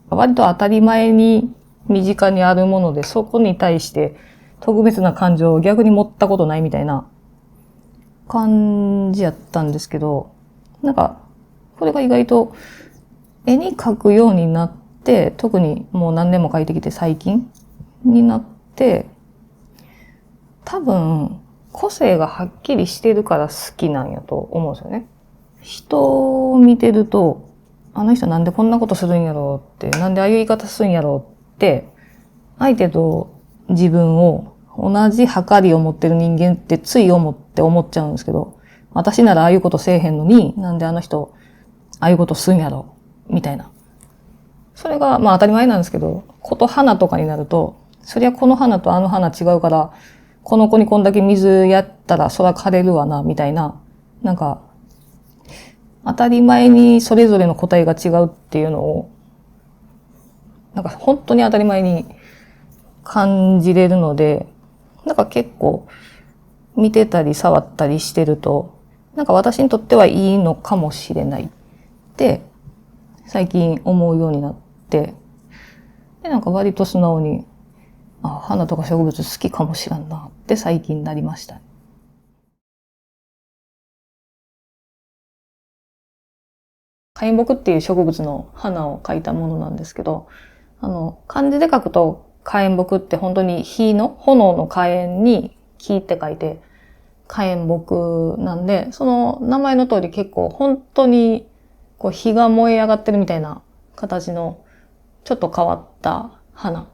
S3: 割と当たり前に身近にあるもので、そこに対して特別な感情を逆に持ったことないみたいな感じやったんですけど、なんか、これが意外と絵に描くようになって、特にもう何年も描いてきて最近になって、多分個性がはっきりしてるから好きなんやと思うんですよね。人を見てると、あの人なんでこんなことするんやろうって、なんでああいう言い方するんやろうって、相手と自分を同じ測りを持ってる人間ってつい思っちゃうんですけど、私ならああいうことせえへんのに、なんであの人ああいうことするんやろうみたいな。それが当たり前なんですけど、こと花とかになると、そりゃこの花とあの花違うから、この子にこんだけ水やったらそら枯れるわな、みたいな。なんか、当たり前にそれぞれの答えが違うっていうのを、なんか本当に当たり前に感じれるので、なんか結構見てたり触ったりしてると、なんか私にとってはいいのかもしれないって最近思うようになって、でなんか割と素直に、花とか植物好きかもしらんなって最近なりました。火炎木っていう植物の花を描いたものなんですけど、漢字で書くと火炎木って本当に炎の火炎に木って書いて火炎木なんで、その名前の通り結構本当にこう火が燃え上がってるみたいな形のちょっと変わった花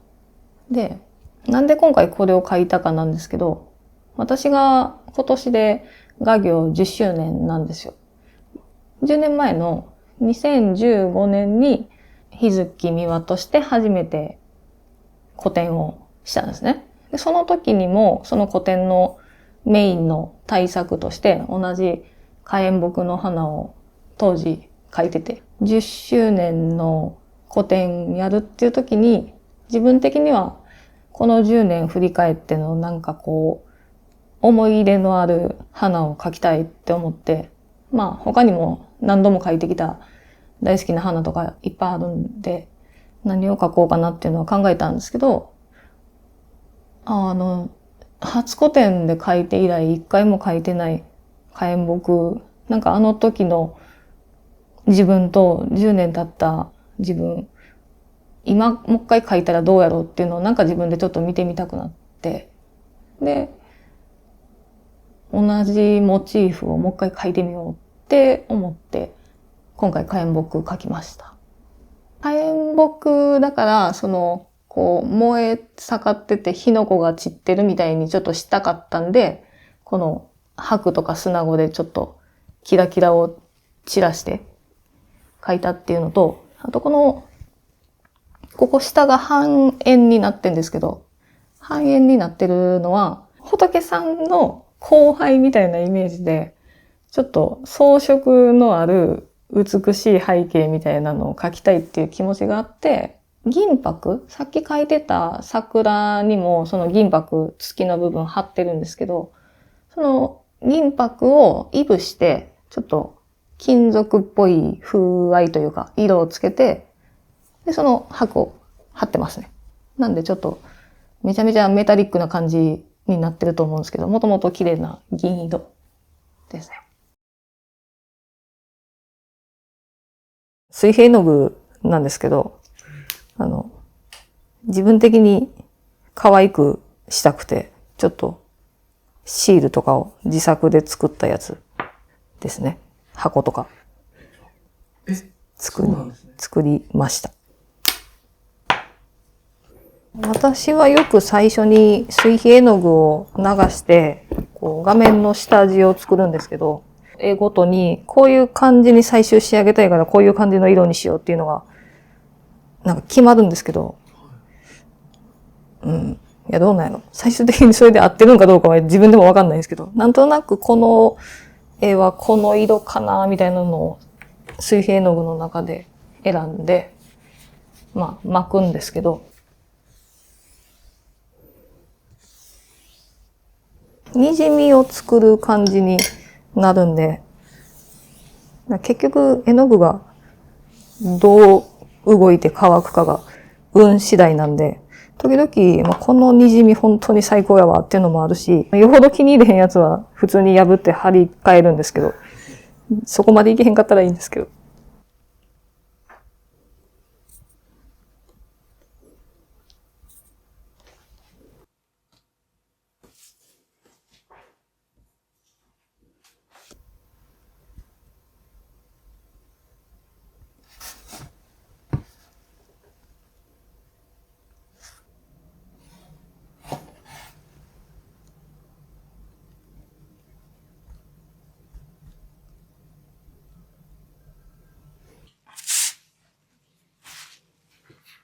S3: で、なんで今回これを描いたかなんですけど、私が今年で画業10周年なんですよ。10年前の2015年に日月美和として初めて個展をしたんですね。でその時にもその個展のメインの対策として同じ火炎木の花を当時描いてて、10周年の個展やるっていう時に自分的にはこの10年振り返ってのなんかこう思い入れのある花を描きたいって思って、他にも何度も描いてきた大好きな花とかいっぱいあるんで、何を描こうかなっていうのは考えたんですけど、初個展で描いて以来一回も描いてない火炎木、なんかあの時の自分と10年経った自分、今もう一回描いたらどうやろうっていうのをなんか自分でちょっと見てみたくなって、で、同じモチーフをもう一回描いてみようって思って、今回火炎木描きました。火炎木だから、こう燃え盛ってて火の粉が散ってるみたいにちょっとしたかったんで、この白とか砂子でちょっとキラキラを散らして描いたっていうのと、あとここ下が半円になってるんですけど、半円になってるのは仏さんの後輩みたいなイメージで、ちょっと装飾のある美しい背景みたいなのを描きたいっていう気持ちがあって、銀箔、さっき描いてた桜にもその銀箔付きの部分貼ってるんですけど、その銀箔をいぶして、ちょっと金属っぽい風合いというか色をつけて、で、その箱貼ってますね。なんでちょっとめちゃめちゃメタリックな感じになってると思うんですけど、もともと綺麗な銀色ですね。水平絵の具なんですけど、自分的に可愛くしたくて、ちょっとシールとかを自作で作ったやつですね。箱とか。作りました。私はよく最初に水平絵の具を流して、こう画面の下地を作るんですけど、絵ごとにこういう感じに最終仕上げたいからこういう感じの色にしようっていうのが、なんか決まるんですけど、いや、どうなんやろ。最終的にそれで合ってるのかどうかは自分でもわかんないんですけど、なんとなくこの絵はこの色かな、みたいなのを水平絵の具の中で選んで、巻くんですけど、滲みを作る感じになるんで、結局絵の具がどう動いて乾くかが運次第なんで、時々、この滲み本当に最高やわっていうのもあるし、よほど気に入れへんやつは普通に破って貼り替えるんですけど、そこまでいけへんかったらいいんですけど。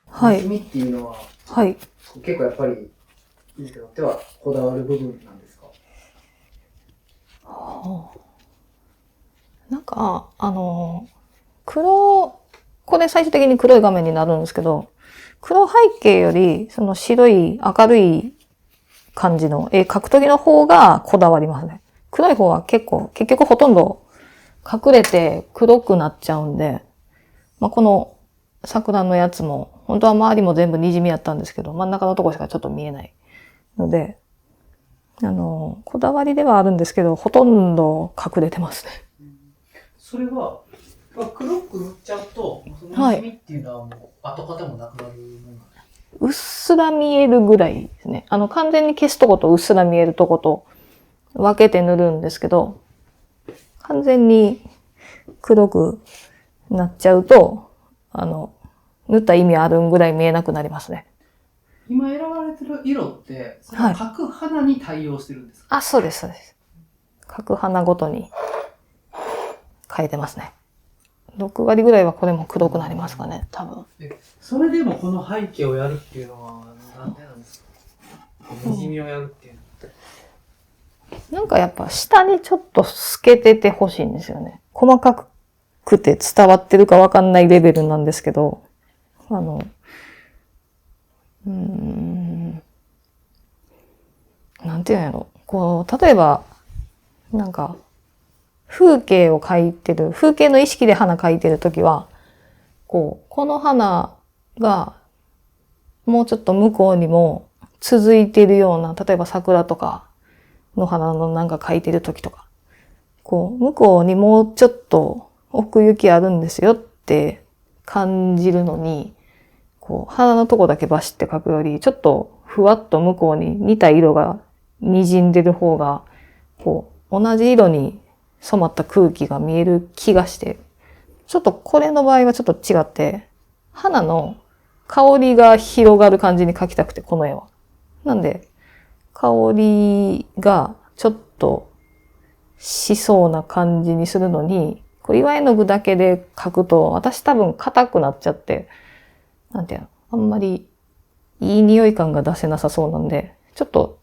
S4: はい。滲みっていうのは、
S3: はい。
S4: 結構やっぱり、によってはこだわる部分なんですか？
S3: なんか、これ最終的に黒い画面になるんですけど、黒背景より、その白い明るい感じの絵描くときの方がこだわりますね。黒い方は結局ほとんど隠れて黒くなっちゃうんで、この桜のやつも、本当は周りも全部滲みやったんですけど、真ん中のとこしかちょっと見えないので、こだわりではあるんですけど、ほとんど隠れてますね。
S4: それは、黒く塗っちゃうと、その滲みっていうのはもう跡形もなくなるものなんですか？
S3: うっすら見えるぐらいですね。完全に消すとことうっすら見えるとこと分けて塗るんですけど、完全に黒くなっちゃうと、塗った意味あるんぐらい見えなくなりますね。
S4: 今選ばれてる色って、その描く花に対応してるんですか？
S3: そうです、そうです。描く花ごとに変えてますね。6割ぐらいはこれも黒くなりますかね、多分。
S4: それでもこの背景をやるっていうのは、なんでなんですか？滲みをやるっていうのって。
S3: なんかやっぱ下にちょっと透けててほしいんですよね。細かくて伝わってるかわかんないレベルなんですけど、なんていうんやろ。例えば、なんか、風景の意識で花描いてるときは、この花が、もうちょっと向こうにも続いているような、例えば桜とかの花のなんか描いてるときとか、向こうにもうちょっと奥行きあるんですよって感じるのに、花のとこだけバシって描くより、ちょっとふわっと向こうに似た色が滲んでる方が、同じ色に染まった空気が見える気がして、ちょっとこれの場合はちょっと違って、花の香りが広がる感じに描きたくて、この絵は。なんで、香りがちょっとしそうな感じにするのに、岩絵の具だけで描くと、私多分硬くなっちゃって、なんていうの、あんまりいい匂い感が出せなさそうなんで、ちょっと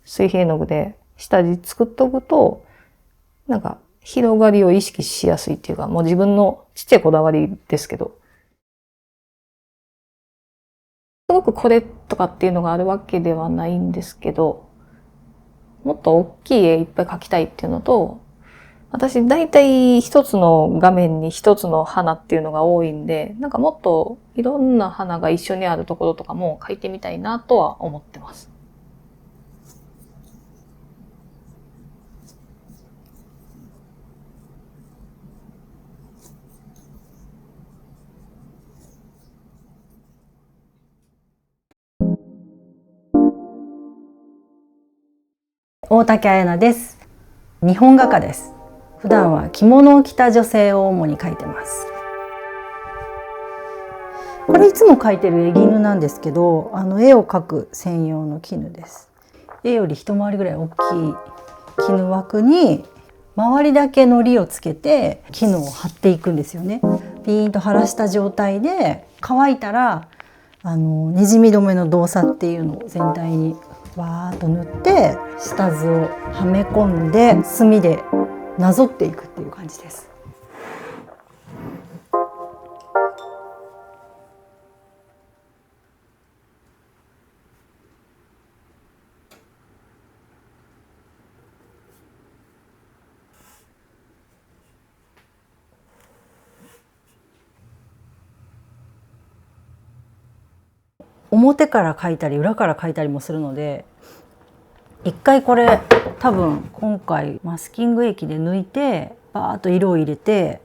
S3: 水平絵の具で下地作っとくと、なんか広がりを意識しやすいっていうか、もう自分のちっちゃいこだわりですけど、すごくこれとかっていうのがあるわけではないんですけど、もっと大きい絵いっぱい描きたいっていうのと、私大体一つの画面に一つの花っていうのが多いんで、なんかもっといろんな花が一緒にあるところとかも描いてみたいなとは思ってます。
S5: 大竹彩奈です。日本画家です。普段は着物を着た女性を主に描いてます。これいつも描いてる絵絹なんですけど、絵を描く専用の絹です。絵より一回りぐらい大きい絹枠に周りだけ糊をつけて絹を貼っていくんですよね。ピーンと晴らした状態で乾いたらにじみ止めの動作っていうのを全体にわーっと塗って下図をはめ込んで墨でなぞっていくっていう感じです。表から描いたり裏から描いたりもするので、一回これ多分今回マスキング液で抜いてバーッと色を入れて、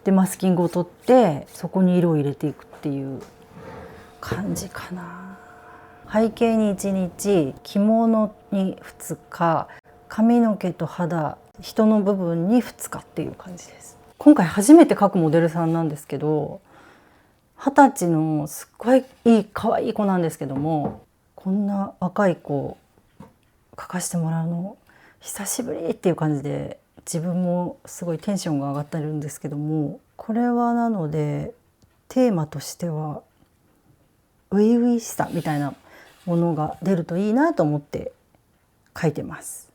S5: でマスキングを取ってそこに色を入れていくっていう感じかな。背景に1日、着物に2日、髪の毛と肌、人の部分に2日っていう感じです。今回初めて描くモデルさんなんですけど、20歳のすっごいいい可愛い子なんですけども、こんな若い子を描かしてもらうの久しぶりっていう感じで、自分もすごいテンションが上がってるんですけども、これはなのでテーマとしては初々しさみたいなものが出るといいなと思って描いてます。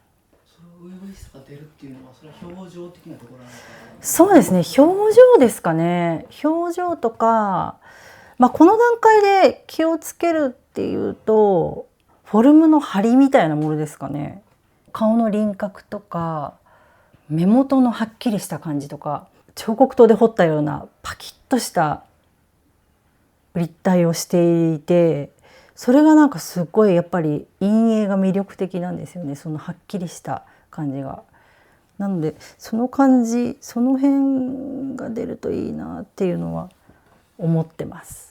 S4: 初々しさが出るっていうのは、それは表情的なところなのかな。
S5: そうですね、表情ですかね。表情とか、この段階で気をつけるっていうとフォルムの張りみたいなものですかね。顔の輪郭とか目元のはっきりした感じとか、彫刻刀で彫ったようなパキッとした立体をしていて、それがなんかすごいやっぱり陰影が魅力的なんですよね。そのはっきりした感じが。なのでその感じ、その辺が出るといいなっていうのは思ってます。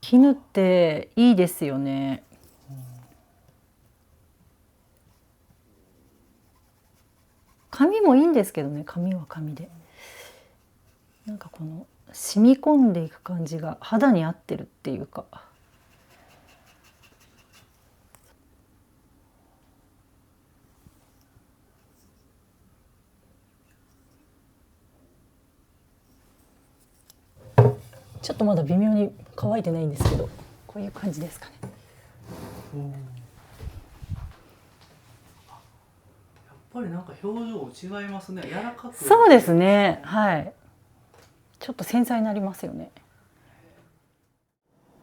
S5: 絹っていいですよね。紙もいいんですけどね、紙は紙で。なんかこの染み込んでいく感じが肌に合ってるっていうか。ちょっとまだ微妙に乾いてないんですけど、こういう感じですかね。
S4: やっぱりなんか表情違いますね。柔らかく。
S5: そうですね。はい。ちょっと繊細になりますよね。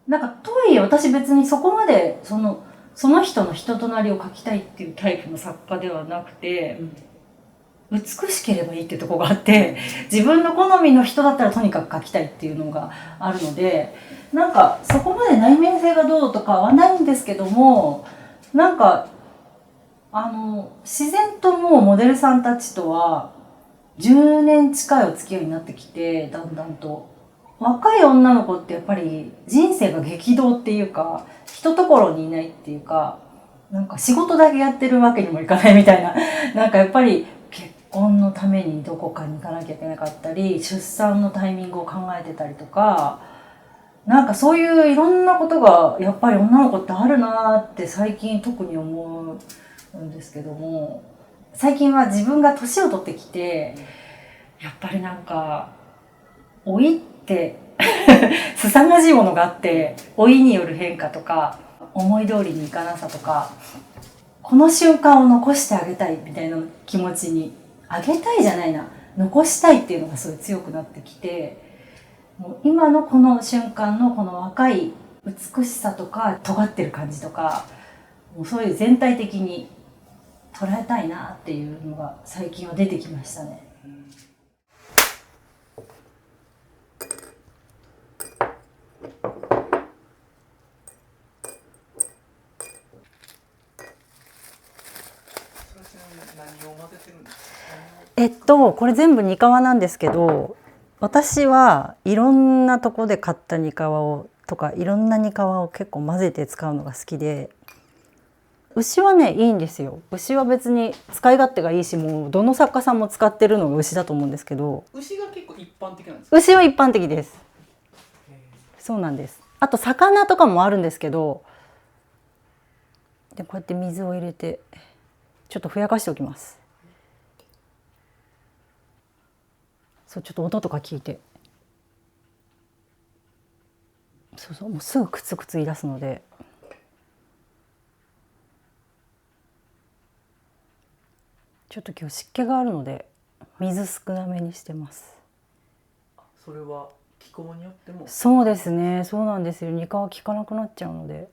S5: なんかとはいえ私別にそこまでその人の人となりを描きたいっていうタイプの作家ではなくて、美しければいいってとこがあって、自分の好みの人だったらとにかく描きたいっていうのがあるので、なんかそこまで内面性がどうとかはないんですけども、なんか自然ともうモデルさんたちとは10年近いお付き合いになってきて、だんだんと若い女の子ってやっぱり人生が激動っていうか、一ところにいないっていうか、なんか仕事だけやってるわけにもいかないみたいな、なんかやっぱり結婚のためにどこかに行かなきゃいけなかったり、出産のタイミングを考えてたりとか、なんかそういういろんなことがやっぱり女の子ってあるなって最近特に思うんですけども、最近は自分が年を取ってきて、やっぱりなんか老いって凄まじいものがあって、老いによる変化とか思い通りにいかなさとか、この瞬間を残してあげたいみたいな気持ちに、あげたいじゃないな、残したいっていうのがすごい強くなってきて、もう今のこの瞬間のこの若い美しさとか尖ってる感じとか、もうそういう全体的に捉えたいなっていうのが最近は出てきましたね。これ全部にかわなんですけど、私はいろんなとこで買ったにかわをとか、いろんなにかわを結構混ぜて使うのが好きで、牛はねいいんですよ。牛は別に使い勝手がいいし、もうどの作家さんも使ってるのが牛だと思うんですけど。
S4: 牛が結構一般的なんですか？
S5: 牛は一般的です。そうなんです。あと魚とかもあるんですけど、でこうやって水を入れてちょっとふやかしておきます。そう、ちょっと音とか聞いて、そうもうすぐクツクツ言い出すので。ちょっと今日湿気があるので水少なめにしてます。
S4: それは気候によっても？
S5: そうですね、そうなんですよ。にかわ効かなくなっちゃうので。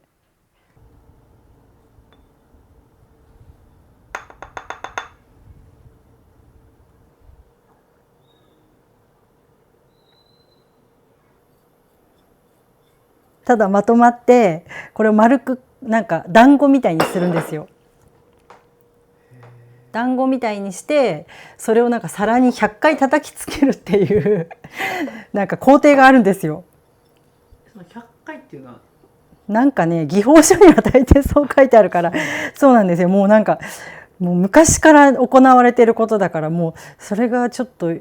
S5: ただまとまってこれを丸くなんか団子みたいにするんですよ。団子みたいにしてそれをなんか皿に100回叩きつけるっていうなんか工程があるんですよ。
S4: その100回っていうのは
S5: なんかね、技法書には大抵そう書いてあるから、そうなんですよ。もうなんかもう昔から行われていることだから、もうそれがちょっと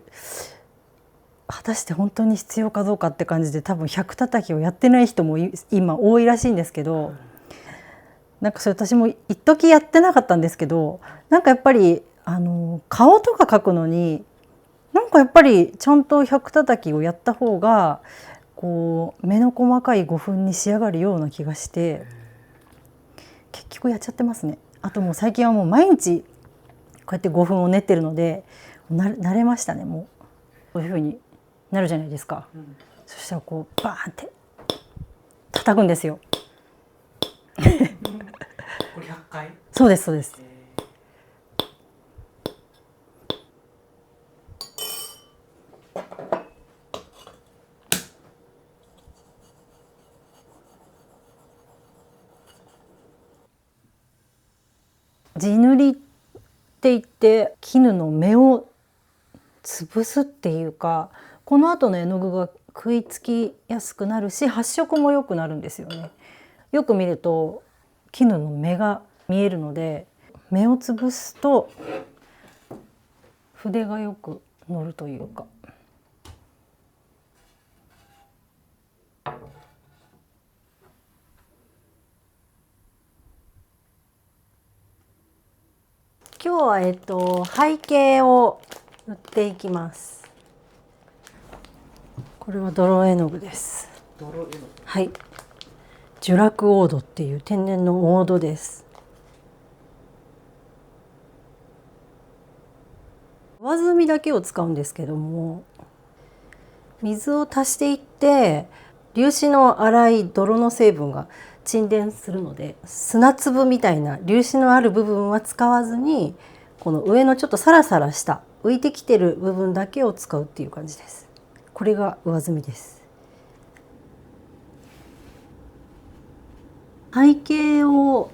S5: 果たして本当に必要かどうかって感じで、多分100叩きをやってない人も今多いらしいんですけど、なんかそれ私も一時やってなかったんですけど、なんかやっぱり顔とか描くのになんかやっぱりちゃんと100叩きをやった方がこう目の細かい5分に仕上がるような気がして、結局やっちゃってますね。あともう最近はもう毎日こうやって5分を練ってるので慣れましたね。もうこういう風になるじゃないですか、そしたらこうバーンって叩くんですよ
S4: これ100回？
S5: そうですそうです。地塗りって言って絹の目を潰すっていうか、この後の絵の具が食いつきやすくなるし、発色も良くなるんですよね。よく見ると絹の目が見えるので、目を潰すと筆がよく乗るというか。今日は背景を塗っていきます。これは泥絵の具です。
S4: 泥絵の具。
S5: はい。ジュラクオードっていう天然のオードです。上澄みだけを使うんですけども、水を足していって粒子の粗い泥の成分が沈殿するので、砂粒みたいな粒子のある部分は使わずに、この上のちょっとサラサラした浮いてきてる部分だけを使うっていう感じです。これが上澄みです。背景を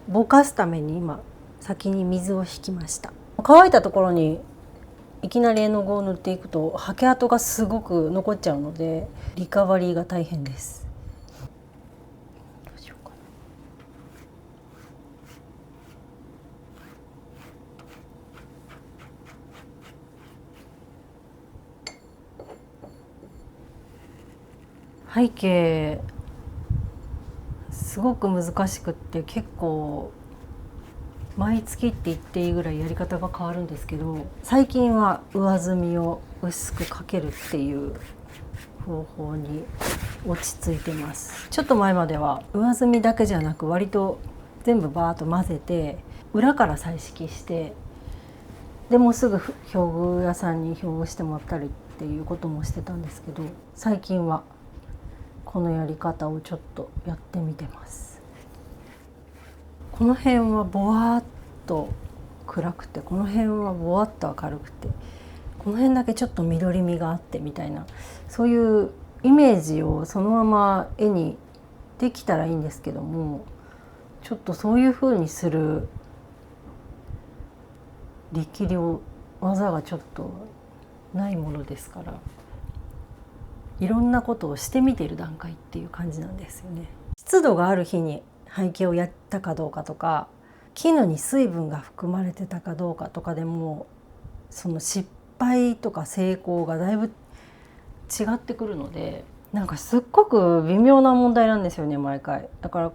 S5: ぼかすために今先に水を引きました。乾いたところにいきなり絵の具を塗っていくと刷毛跡がすごく残っちゃうので、リカバリーが大変です。どうしようかな。背景すごく難しくって、結構毎月って言っていいぐらいやり方が変わるんですけど、最近は上澄みを薄くかけるっていう方法に落ち着いてます。ちょっと前までは上澄みだけじゃなく割と全部バーッと混ぜて裏から彩色して、でもすぐ表具屋さんに表具してもらったりっていうこともしてたんですけど、最近はこのやり方をちょっとやってみてます。この辺はボワーッと暗くて、この辺はボワッと明るくて、この辺だけちょっと緑みがあってみたいな、そういうイメージをそのまま絵にできたらいいんですけども、ちょっとそういう風にする力量技がちょっとないものですから、いろんなことをしてみている段階っていう感じなんですよね。湿度がある日に背景をやったかどうかとか、絹に水分が含まれてたかどうかとかでも、その失敗とか成功がだいぶ違ってくるので、なんかすっごく微妙な問題なんですよね、毎回。だから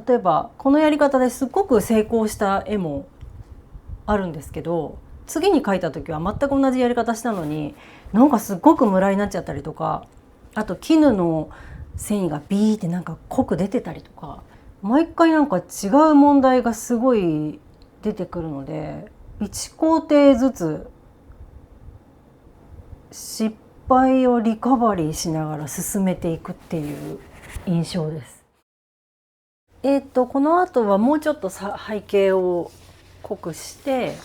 S5: 例えばこのやり方ですっごく成功した絵もあるんですけど、次に描いた時は全く同じやり方したのになんかすっごくムラになっちゃったりとか、あと絹の繊維がビーってなんか濃く出てたりとか、毎回なんか違う問題がすごい出てくるので、1工程ずつ失敗をリカバリーしながら進めていくっていう印象です。この後はもうちょっと背景を濃くして、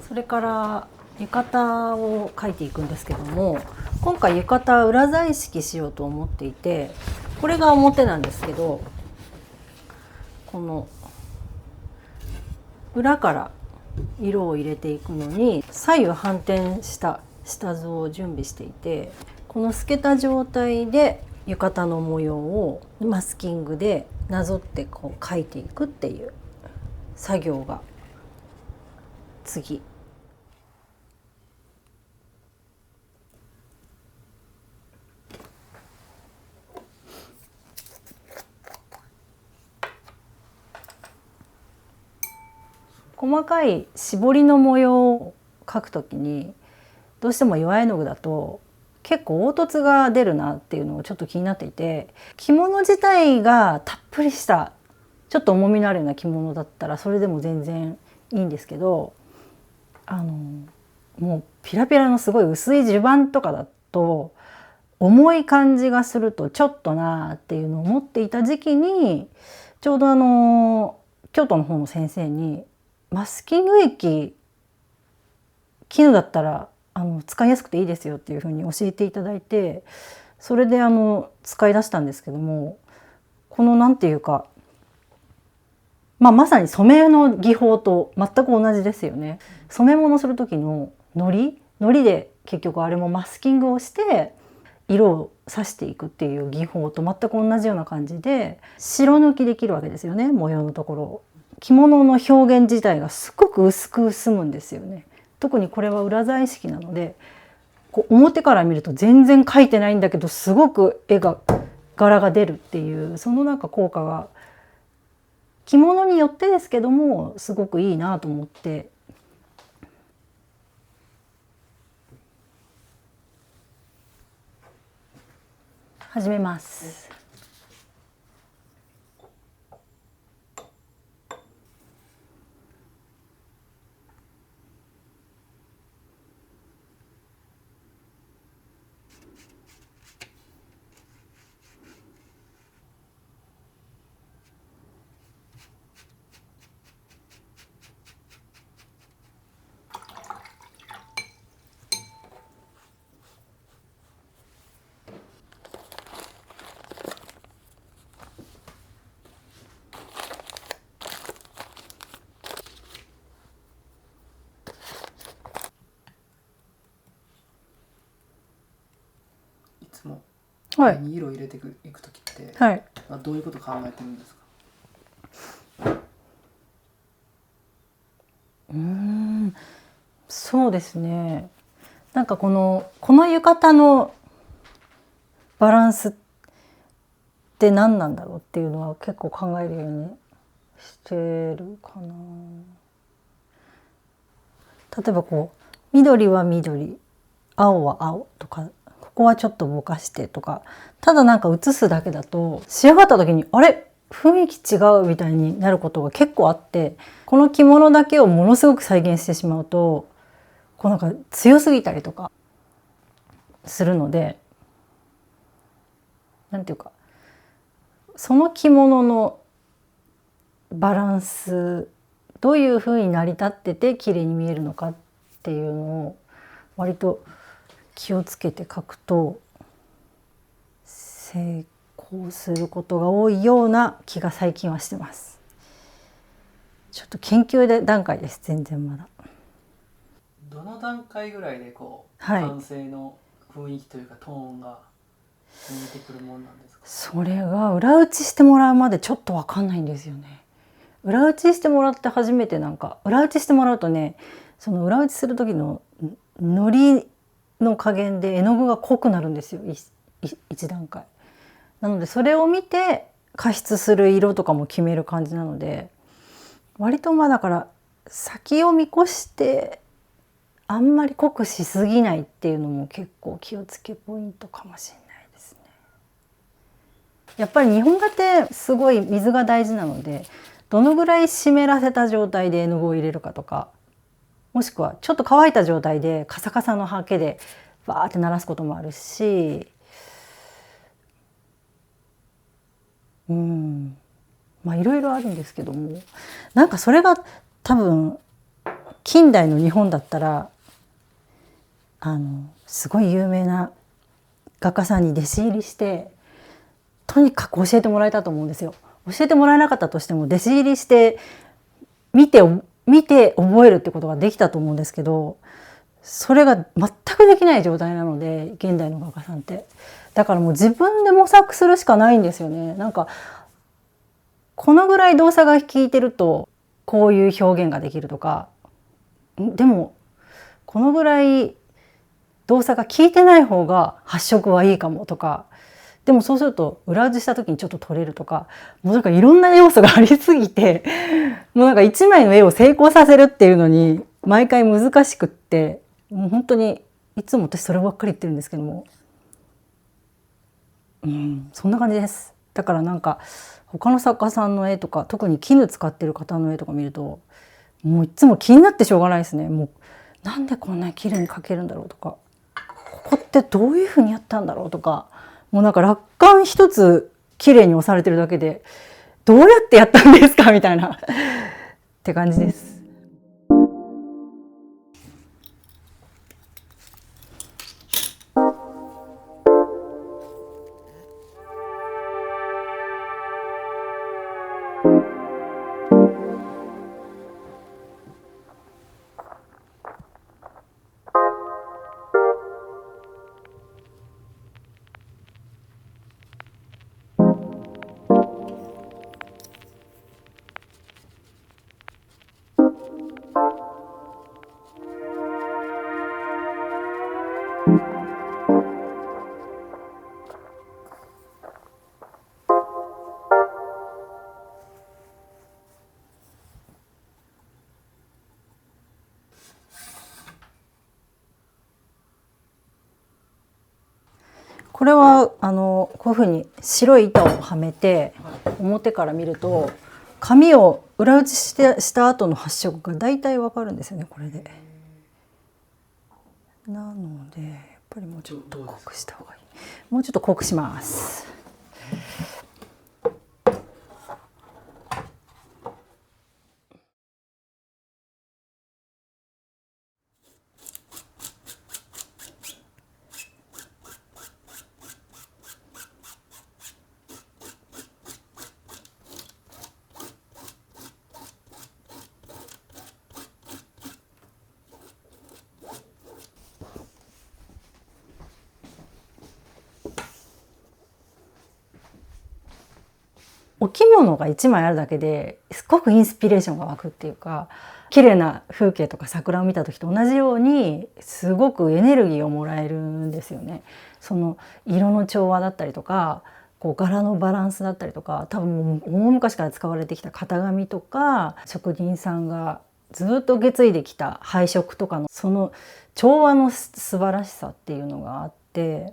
S5: それから浴衣を描いていくんですけども、今回浴衣裏彩色しようと思っていて、これが表なんですけど、この裏から色を入れていくのに左右反転した下図を準備していて、この透けた状態で浴衣の模様をマスキングでなぞってこう描いていくっていう作業が次。細かい絞りの模様を描くときにどうしても岩絵の具だと結構凹凸が出るなっていうのをちょっと気になっていて、着物自体がたっぷりしたちょっと重みのあるような着物だったらそれでも全然いいんですけど、もうピラピラのすごい薄い襦袢とかだと重い感じがするとちょっとなっていうのを思っていた時期に、ちょうど京都の方の先生にマスキング液絹だったら使いやすくていいですよっていうふうに教えていただいて、それで使い出したんですけども、このなんていうか、まさに染めの技法と全く同じですよね。染め物する時の糊で結局あれもマスキングをして色を刺していくっていう技法と全く同じような感じで白抜きできるわけですよね、模様のところを。着物の表現自体がすごく薄く済むんですよね。特にこれは裏彩色なので、こう表から見ると全然描いてないんだけどすごく柄が出るっていう、そのなんか効果が着物によってですけどもすごくいいなと思って始めます。
S4: はい、色を入れていく時って、はい、どういうこと考えてるんですか？
S5: そうですね。なんかこの浴衣のバランスって何なんだろうっていうのは結構考えるようにしてるかな。例えばこう緑は緑、青は青とかこはちょっとぼかしてとか、ただなんか写すだけだと仕上がった時にあれ雰囲気違うみたいになることが結構あって、この着物だけをものすごく再現してしまうとこうなんか強すぎたりとかするので、なんていうかその着物のバランス、どういうふうに成り立ってて綺麗に見えるのかっていうのを割と気をつけて描くと成功することが多いような気が最近はしてます。ちょっと研究段階です。全然まだ。
S4: どの段階ぐらいでこう、
S5: はい、
S4: 完成の雰囲気というかトーンが見えてくるもんなんですか？
S5: それが裏打ちしてもらうまでちょっと分かんないんですよね。裏打ちしてもらって初めてなんか裏打ちしてもらうとね、その裏打ちする時ののりの加減で絵の具が濃くなるんですよ、一段階。なのでそれを見て加筆する色とかも決める感じなので、割とまあだから先を見越してあんまり濃くしすぎないっていうのも結構気をつけポイントかもしれないですね。やっぱり日本画ってすごい水が大事なので、どのぐらい湿らせた状態で絵の具を入れるかとか、もしくはちょっと乾いた状態でカサカサのハケでバーって鳴らすこともあるし、まあいろいろあるんですけども、なんかそれが多分近代の日本だったらすごい有名な画家さんに弟子入りしてとにかく教えてもらえたと思うんですよ。教えてもらえなかったとしても弟子入りして見て覚えるってことができたと思うんですけど、それが全くできない状態なので現代の画家さんって。だからもう自分で模索するしかないんですよね。なんかこのぐらい動作が効いてるとこういう表現ができるとか、でもこのぐらい動作が効いてない方が発色はいいかもとか、でもそうすると裏打ちした時にちょっと取れるとか、もうなんかいろんな要素がありすぎて、もうなんか一枚の絵を成功させるっていうのに毎回難しくって、もう本当にいつも私そればっかり言ってるんですけども、そんな感じです。だからなんか他の作家さんの絵とか、特に絹使ってる方の絵とか見るともういつも気になってしょうがないですね。もうなんでこんなに綺麗に描けるんだろうとか、ここってどういうふうにやったんだろうとか、もうなんか落款一つ綺麗に押されてるだけでどうやってやったんですかみたいなって感じです。これはこういうふうに白い板をはめて表から見ると紙を裏打ちした後の発色が大体わかるんですよね、これで。なのでやっぱりもうちょっと濃くした方がいい。もうちょっと濃くします。お着物が1枚あるだけですごくインスピレーションが湧くっていうか、綺麗な風景とか桜を見た時と同じようにすごくエネルギーをもらえるんですよね。その色の調和だったりとか、こう柄のバランスだったりとか、多分もう大昔から使われてきた型紙とか、職人さんがずっと受け継いできた配色とかのその調和の素晴らしさっていうのがあって、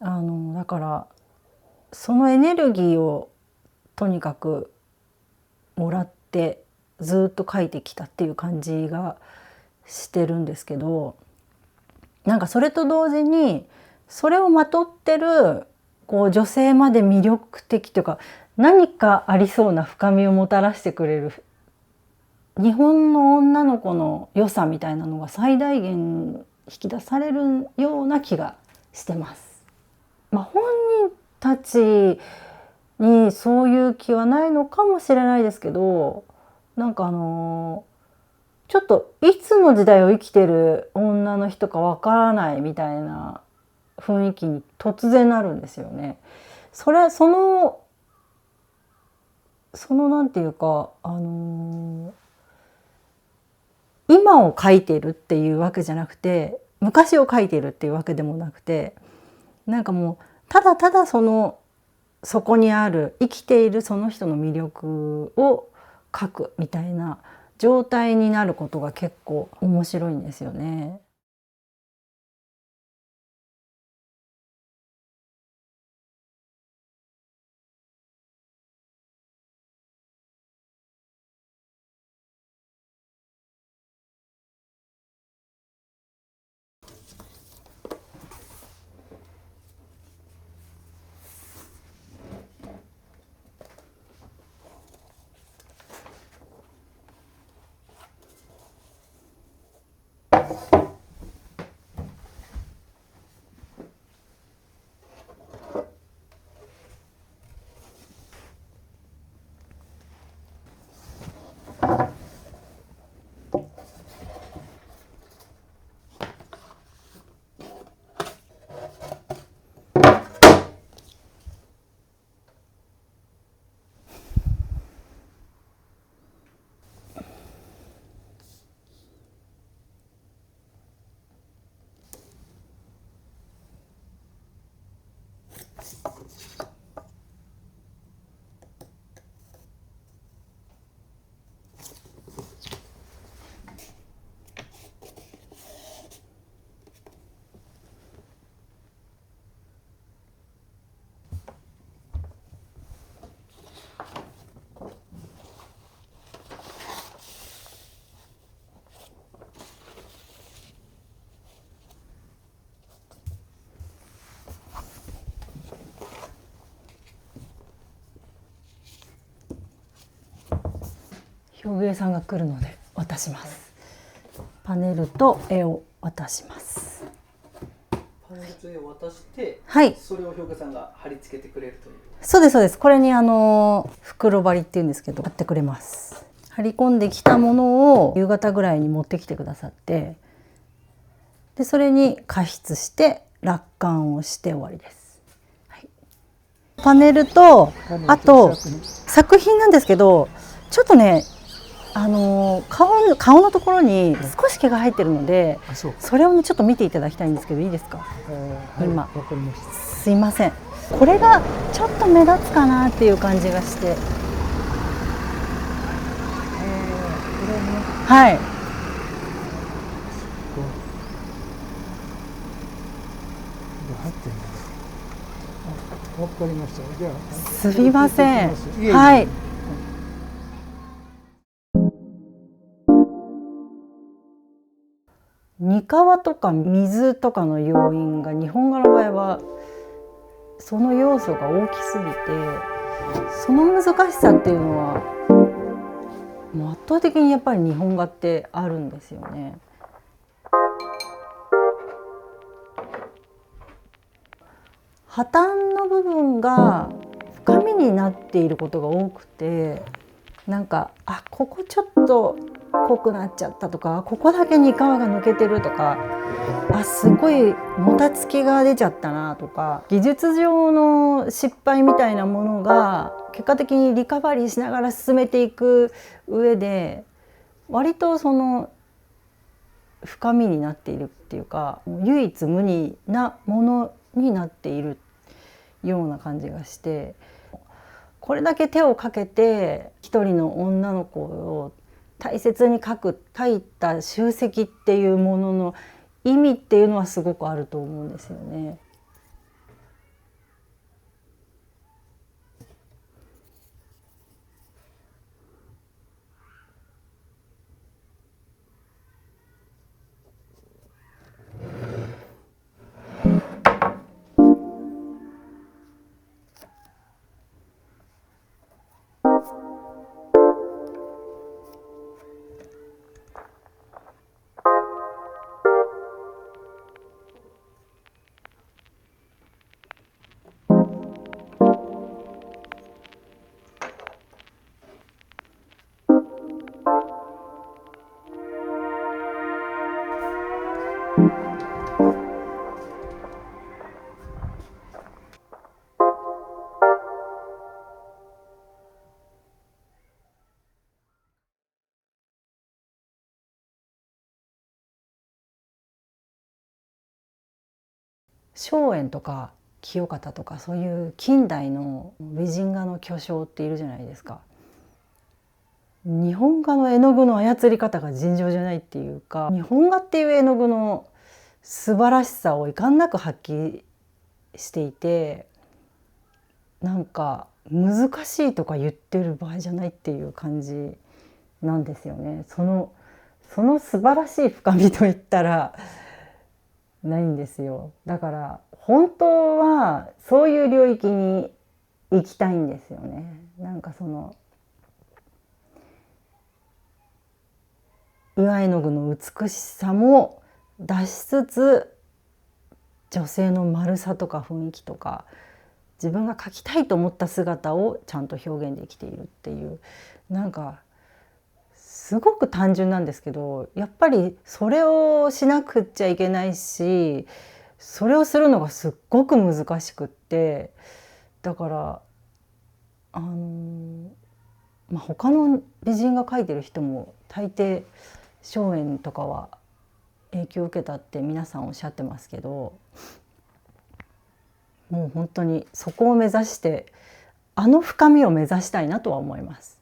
S5: だからそのエネルギーをとにかくもらってずっと描いてきたっていう感じがしてるんですけど、なんかそれと同時にそれをまとってるこう女性まで魅力的というか、何かありそうな深みをもたらしてくれる日本の女の子の良さみたいなのが最大限引き出されるような気がしてます。本人たちにそういう気はないのかもしれないですけど、なんかちょっといつの時代を生きてる女の人かわからないみたいな雰囲気に突然なるんですよね。そのなんていうか今を描いているっていうわけじゃなくて、昔を描いているっていうわけでもなくて、なんかもうただただそこにある生きているその人の魅力を描くみたいな状態になることが結構面白いんですよね。表芸さんが来るので渡します。パネルと絵を渡します。
S4: パネルと絵を渡して、
S5: はい、
S4: それを表芸さんが貼り付けてくれるという。
S5: そうですそうです。これに袋張りっていうんですけど貼ってくれます。貼り込んできたものを夕方ぐらいに持ってきてくださって、でそれに加筆して落管をして終わりです。はい、パネルとあと作品なんですけど、ちょっとね顔のところに少し毛が入ってるので、それをねちょっと見ていただきたいんですけど、いいですか？今、わかりました。すいません。これがちょっと目立つかなっていう感じがして、はい。わかりました。じゃあすみません。はい。にかわとか水とかの要因が日本画の場合はその要素が大きすぎて、その難しさっていうのはもう圧倒的にやっぱり日本画ってあるんですよね。破綻の部分が深みになっていることが多くて、なんかここちょっと濃くなっちゃったとか、ここだけに皮が抜けてるとか、すごいもたつきが出ちゃったなとか、技術上の失敗みたいなものが結果的にリカバリーしながら進めていく上で割とその深みになっているっていうか、唯一無二なものになっているような感じがして、これだけ手をかけて一人の女の子を大切に描いた集積っていうものの意味っていうのはすごくあると思うんですよね。松園とか清方とかそういう近代の美人画の巨匠っているじゃないですか。日本画の絵の具の操り方が尋常じゃないっていうか、日本画っていう絵の具の素晴らしさを遺憾なく発揮していて、なんか難しいとか言ってる場合じゃないっていう感じなんですよね。その素晴らしい深みといったらないんですよ。だから本当はそういう領域に行きたいんですよね。なんかその岩絵の具の美しさも出しつつ、女性の丸さとか雰囲気とか自分が描きたいと思った姿をちゃんと表現できているっていう、なんかすごく単純なんですけど、やっぱりそれをしなくっちゃいけないし、それをするのがすっごく難しくって、だから他の美人が描いてる人も大抵松園とかは影響を受けたって皆さんおっしゃってますけど、もう本当にそこを目指して、あの深みを目指したいなとは思います。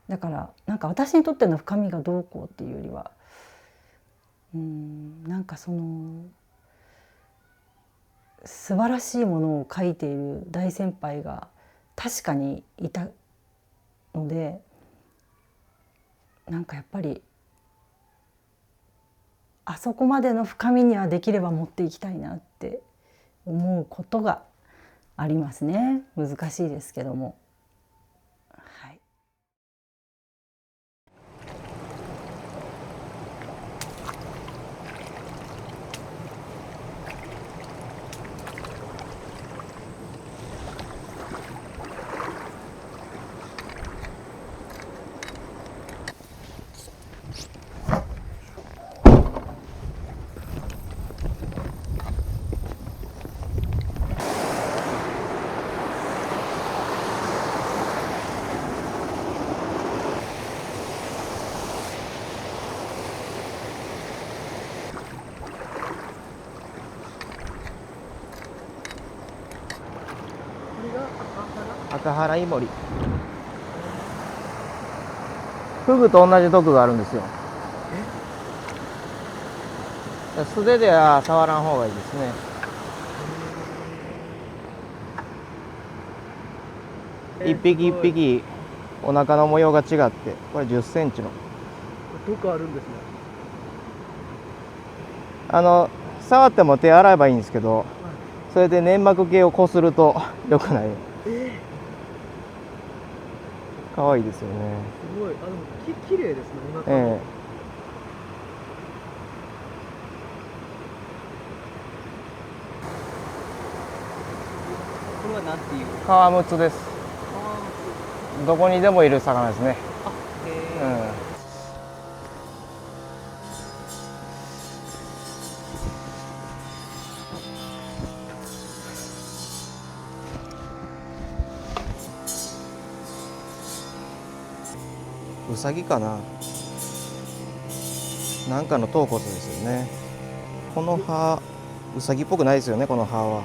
S5: だからなんか私にとっての深みがどうこうっていうよりは、なんかその素晴らしいものを描いている大先輩が確かにいたので、なんかやっぱりあそこまでの深みにはできれば持っていきたいなって思うことがありますね。難しいですけども。はい。
S6: 赤原イモリ。フグと同じ毒があるんですよ。素手では触らん方がいいですね。一匹一匹お腹の模様が違って、これ10センチの。
S4: 毒あるんですね。
S6: 触っても手洗えばいいんですけど、それで粘膜系をこすると良くない。可愛いですよね。
S4: すごい。でも綺麗ですね。お腹の。これはなんていう？
S6: カワムツです。どこにでもいる魚ですね。ウサギかな。なんかの頭骨ですよね。この歯、ウサギっぽくないですよね。この歯は。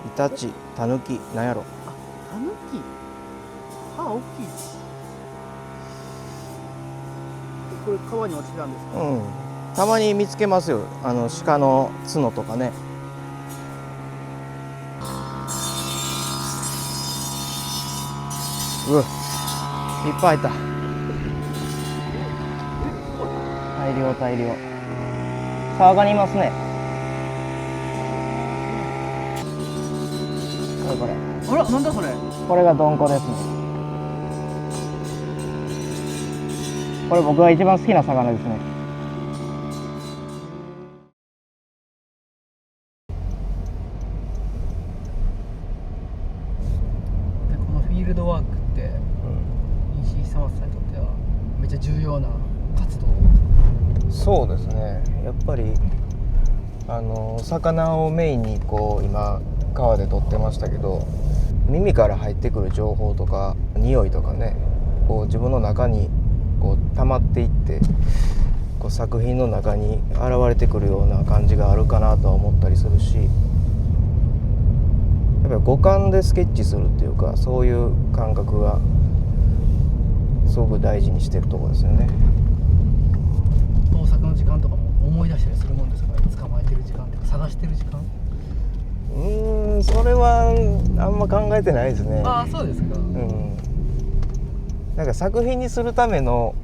S6: イタチ、タヌキ、なんやろ。
S4: タヌキ。歯大きい。これ川に落ちたんですか？
S6: たまに見つけますよ。鹿の角とかね。うわ、いっぱいいた。大量。沢がにいますね。これ。
S4: あら、なんだそれ。
S6: これがドンコですね。これ僕が一番好きな魚ですね。
S4: このフィールドワークって西久松さんにとってはめっちゃ重要な活動。
S6: そうですね。やっぱり魚をメインに今川で取ってましたけど、耳から入ってくる情報とか匂いとかね、自分の中に溜まっていって、こう作品の中に現れてくるような感じがあるかなとは思ったりするし、やっぱり五感でスケッチするっていうか、そういう感覚がすごく大事にしてるところですよね。
S4: 盗作の時間とかも思い出したりするもんですか？捕まえてる時間とか探してる時間。
S6: それはあんま考えてないですね。
S4: ああ、そうですか。
S6: なんか作品にするための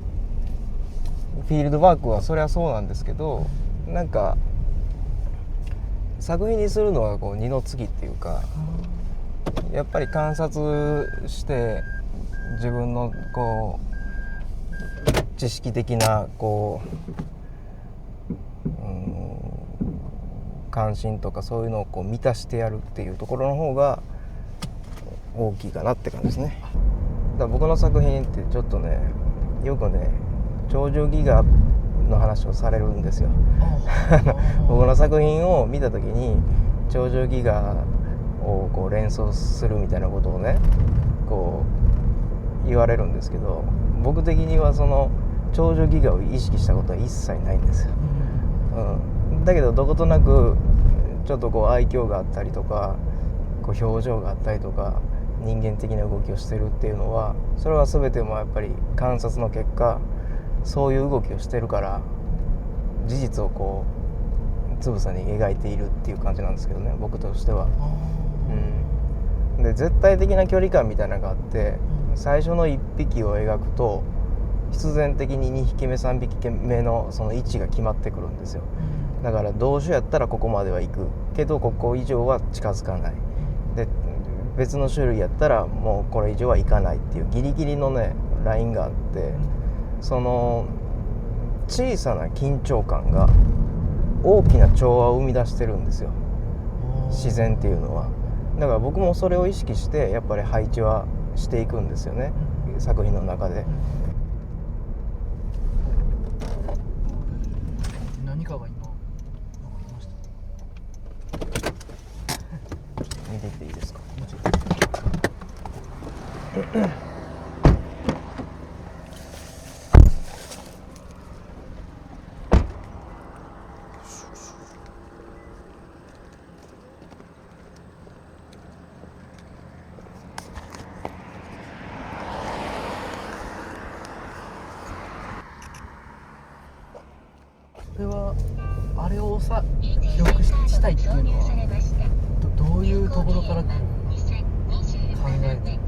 S6: フィールドワークはそれはそうなんですけど、なんか作品にするのはこう二の次っていうか、やっぱり観察して自分のこう知識的なこう、関心とかそういうのをこう満たしてやるっていうところの方が大きいかなって感じですね。だから僕の作品ってちょっとね、よくね超常ギガの話をされるんですよ。僕の作品を見た時に超常ギガをこう連想するみたいなことをねこう言われるんですけど、僕的にはその超常ギガを意識したことは一切ないんですよ。だけどどことなくちょっとこう愛嬌があったりとか、こう表情があったりとか、人間的な動きをしてるっていうのは、それは全てもやっぱり観察の結果そういう動きをしてるから、事実をこうつぶさに描いているっていう感じなんですけどね、僕としては。で絶対的な距離感みたいなのがあって、最初の1匹を描くと必然的に2匹目3匹目のその位置が決まってくるんですよ。だから同種やったらここまでは行くけどここ以上は近づかないで、別の種類やったらもうこれ以上は行かないっていうギリギリのねラインがあって、その小さな緊張感が大きな調和を生み出してるんですよ、自然っていうのは。だから僕もそれを意識してやっぱり配置はしていくんですよね、作品の中で。
S4: 何かが今
S6: 見てきていいですか？
S4: これはあれを記録したいっていうのはどういうところから考えてるか。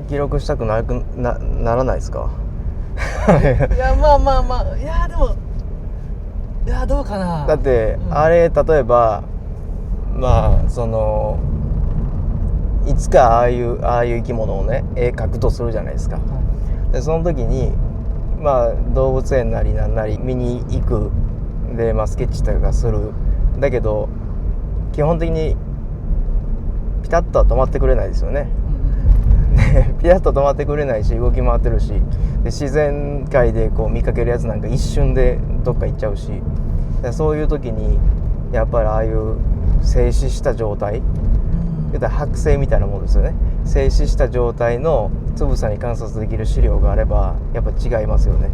S6: 記録したくならないですか？
S4: いやまあいやでもどうかな。
S6: だって、あれ例えばまあそのいつかああいう生き物をね絵描くとするじゃないですか。でその時にまあ動物園なりなんなり見に行くで、スケッチとかする。だけど基本的にピタッとは止まってくれないですよね。ピタッと止まってくれないし動き回ってるし、で自然界でこう見かけるやつなんか一瞬でどっか行っちゃうし、でそういう時にやっぱりああいう静止した状態、剥製みたいなものですよね。静止した状態のつぶさに観察できる資料があればやっぱ違いますよね。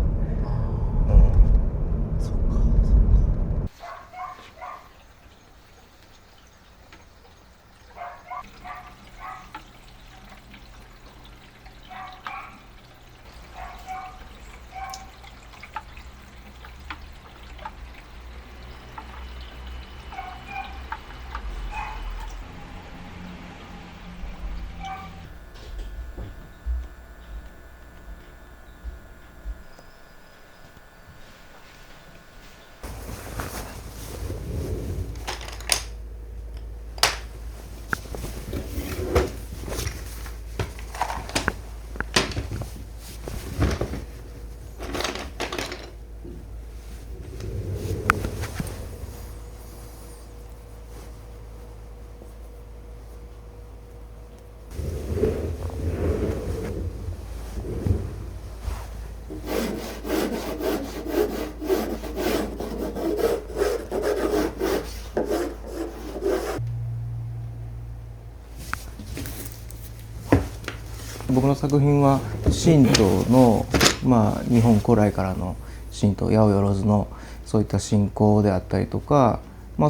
S6: 僕の作品は神道の日本古来からの神道、八百万のそういった信仰であったりとか、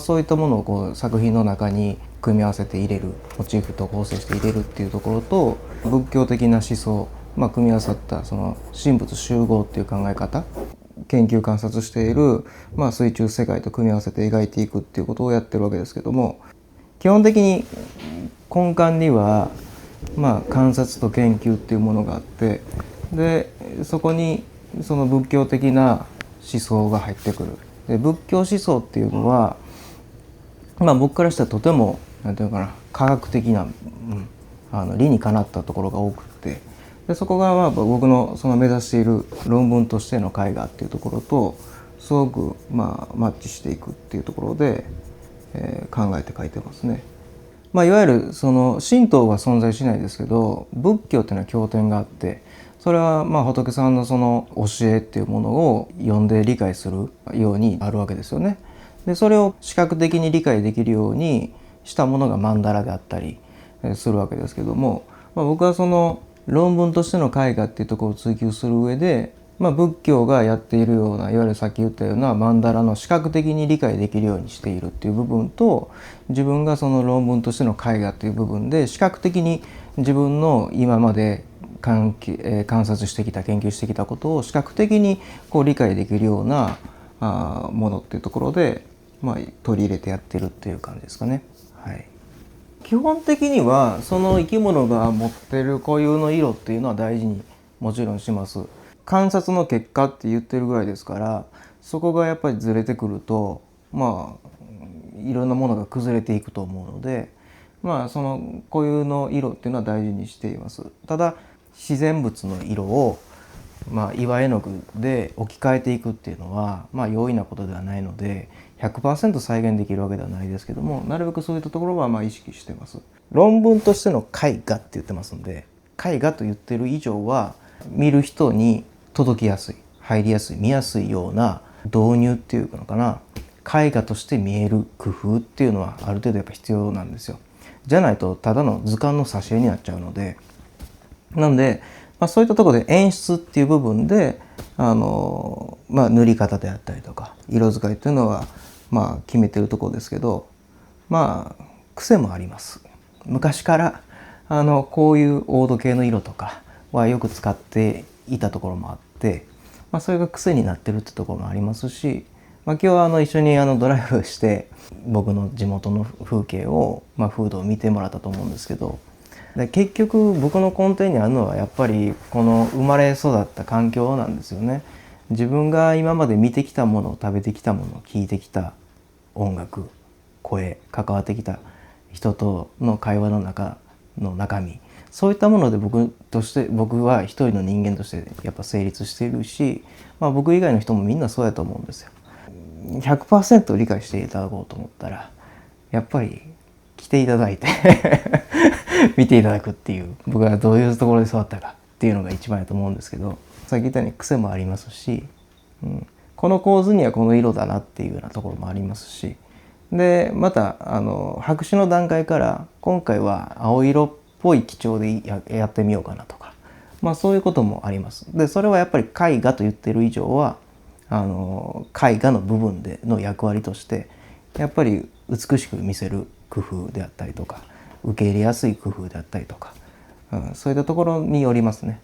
S6: そういったものをこう作品の中に組み合わせて入れる、モチーフと構成して入れるっていうところと、仏教的な思想、組み合わさったその神仏集合っていう考え方、研究観察している、水中世界と組み合わせて描いていくっていうことをやってるわけですけども、基本的に根幹には、観察と研究っていうものがあって、でそこにその仏教的な思想が入ってくる。で仏教思想っていうのは、僕からしたらとてもなんていうのかな、科学的な、理にかなったところが多くって、でそこが僕のその目指している論文としての絵画っていうところとすごくマッチしていくっていうところで、考えて描いてますね。いわゆるその神道は存在しないですけど、仏教っていうのは経典があって、それは仏さんのその教えっていうものを読んで理解するようにあるわけですよね。でそれを視覚的に理解できるようにしたものが曼荼羅であったりするわけですけども、僕はその論文としての絵画っていうところを追求する上で、仏教がやっているような、いわゆるさっき言ったような曼荼羅の視覚的に理解できるようにしているっていう部分と、自分がその論文としての絵画っていう部分で視覚的に自分の今まで観察してきた、研究してきたことを視覚的にこう理解できるようなものっていうところで、取り入れてやってるっていう感じですかね。はい、基本的にはその生き物が持ってる固有の色っていうのは大事にもちろんします。観察の結果って言ってるぐらいですから、そこがやっぱりずれてくるといろんなものが崩れていくと思うので、その固有の色っていうのは大事にしています。ただ自然物の色を岩絵の具で置き換えていくっていうのは容易なことではないので 100% 再現できるわけではないですけども、なるべくそういったところは意識してます。論文としての絵画って言ってますんで、絵画と言ってる以上は見る人に届きやすい、入りやすい、見やすいような導入っていうのかな、絵画として見える工夫っていうのはある程度やっぱ必要なんですよ。じゃないとただの図鑑の挿絵になっちゃうので、なので、そういったところで演出っていう部分で塗り方であったりとか色使いっていうのは決めてるところですけど、癖もあります。昔からこういう黄土系の色とかはよく使っていたところもあって、それが癖になってるってところもありますし、今日は一緒にドライブして僕の地元の風景を、風土を見てもらったと思うんですけど、で結局僕の根底にあるのはやっぱりこの生まれ育った環境なんですよね。自分が今まで見てきたもの、食べてきたもの、聞いてきた音楽、声、関わってきた人との会話の中の中身、そういったもので僕は一人の人間としてやっぱ成立しているし、僕以外の人もみんなそうやと思うんですよ。100% 理解していただこうと思ったらやっぱり来ていただいて見ていただくっていう、僕がどういうところで育ったかっていうのが一番やと思うんですけど、さっき言ったように癖もありますし、この構図にはこの色だなっていうようなところもありますし、でまた白紙の段階から今回は青色っぽい基調でやってみようかなとか、そういうこともあります。でそれはやっぱり絵画と言ってる以上は絵画の部分での役割としてやっぱり美しく見せる工夫であったりとか、受け入れやすい工夫であったりとか、そういったところによりますね。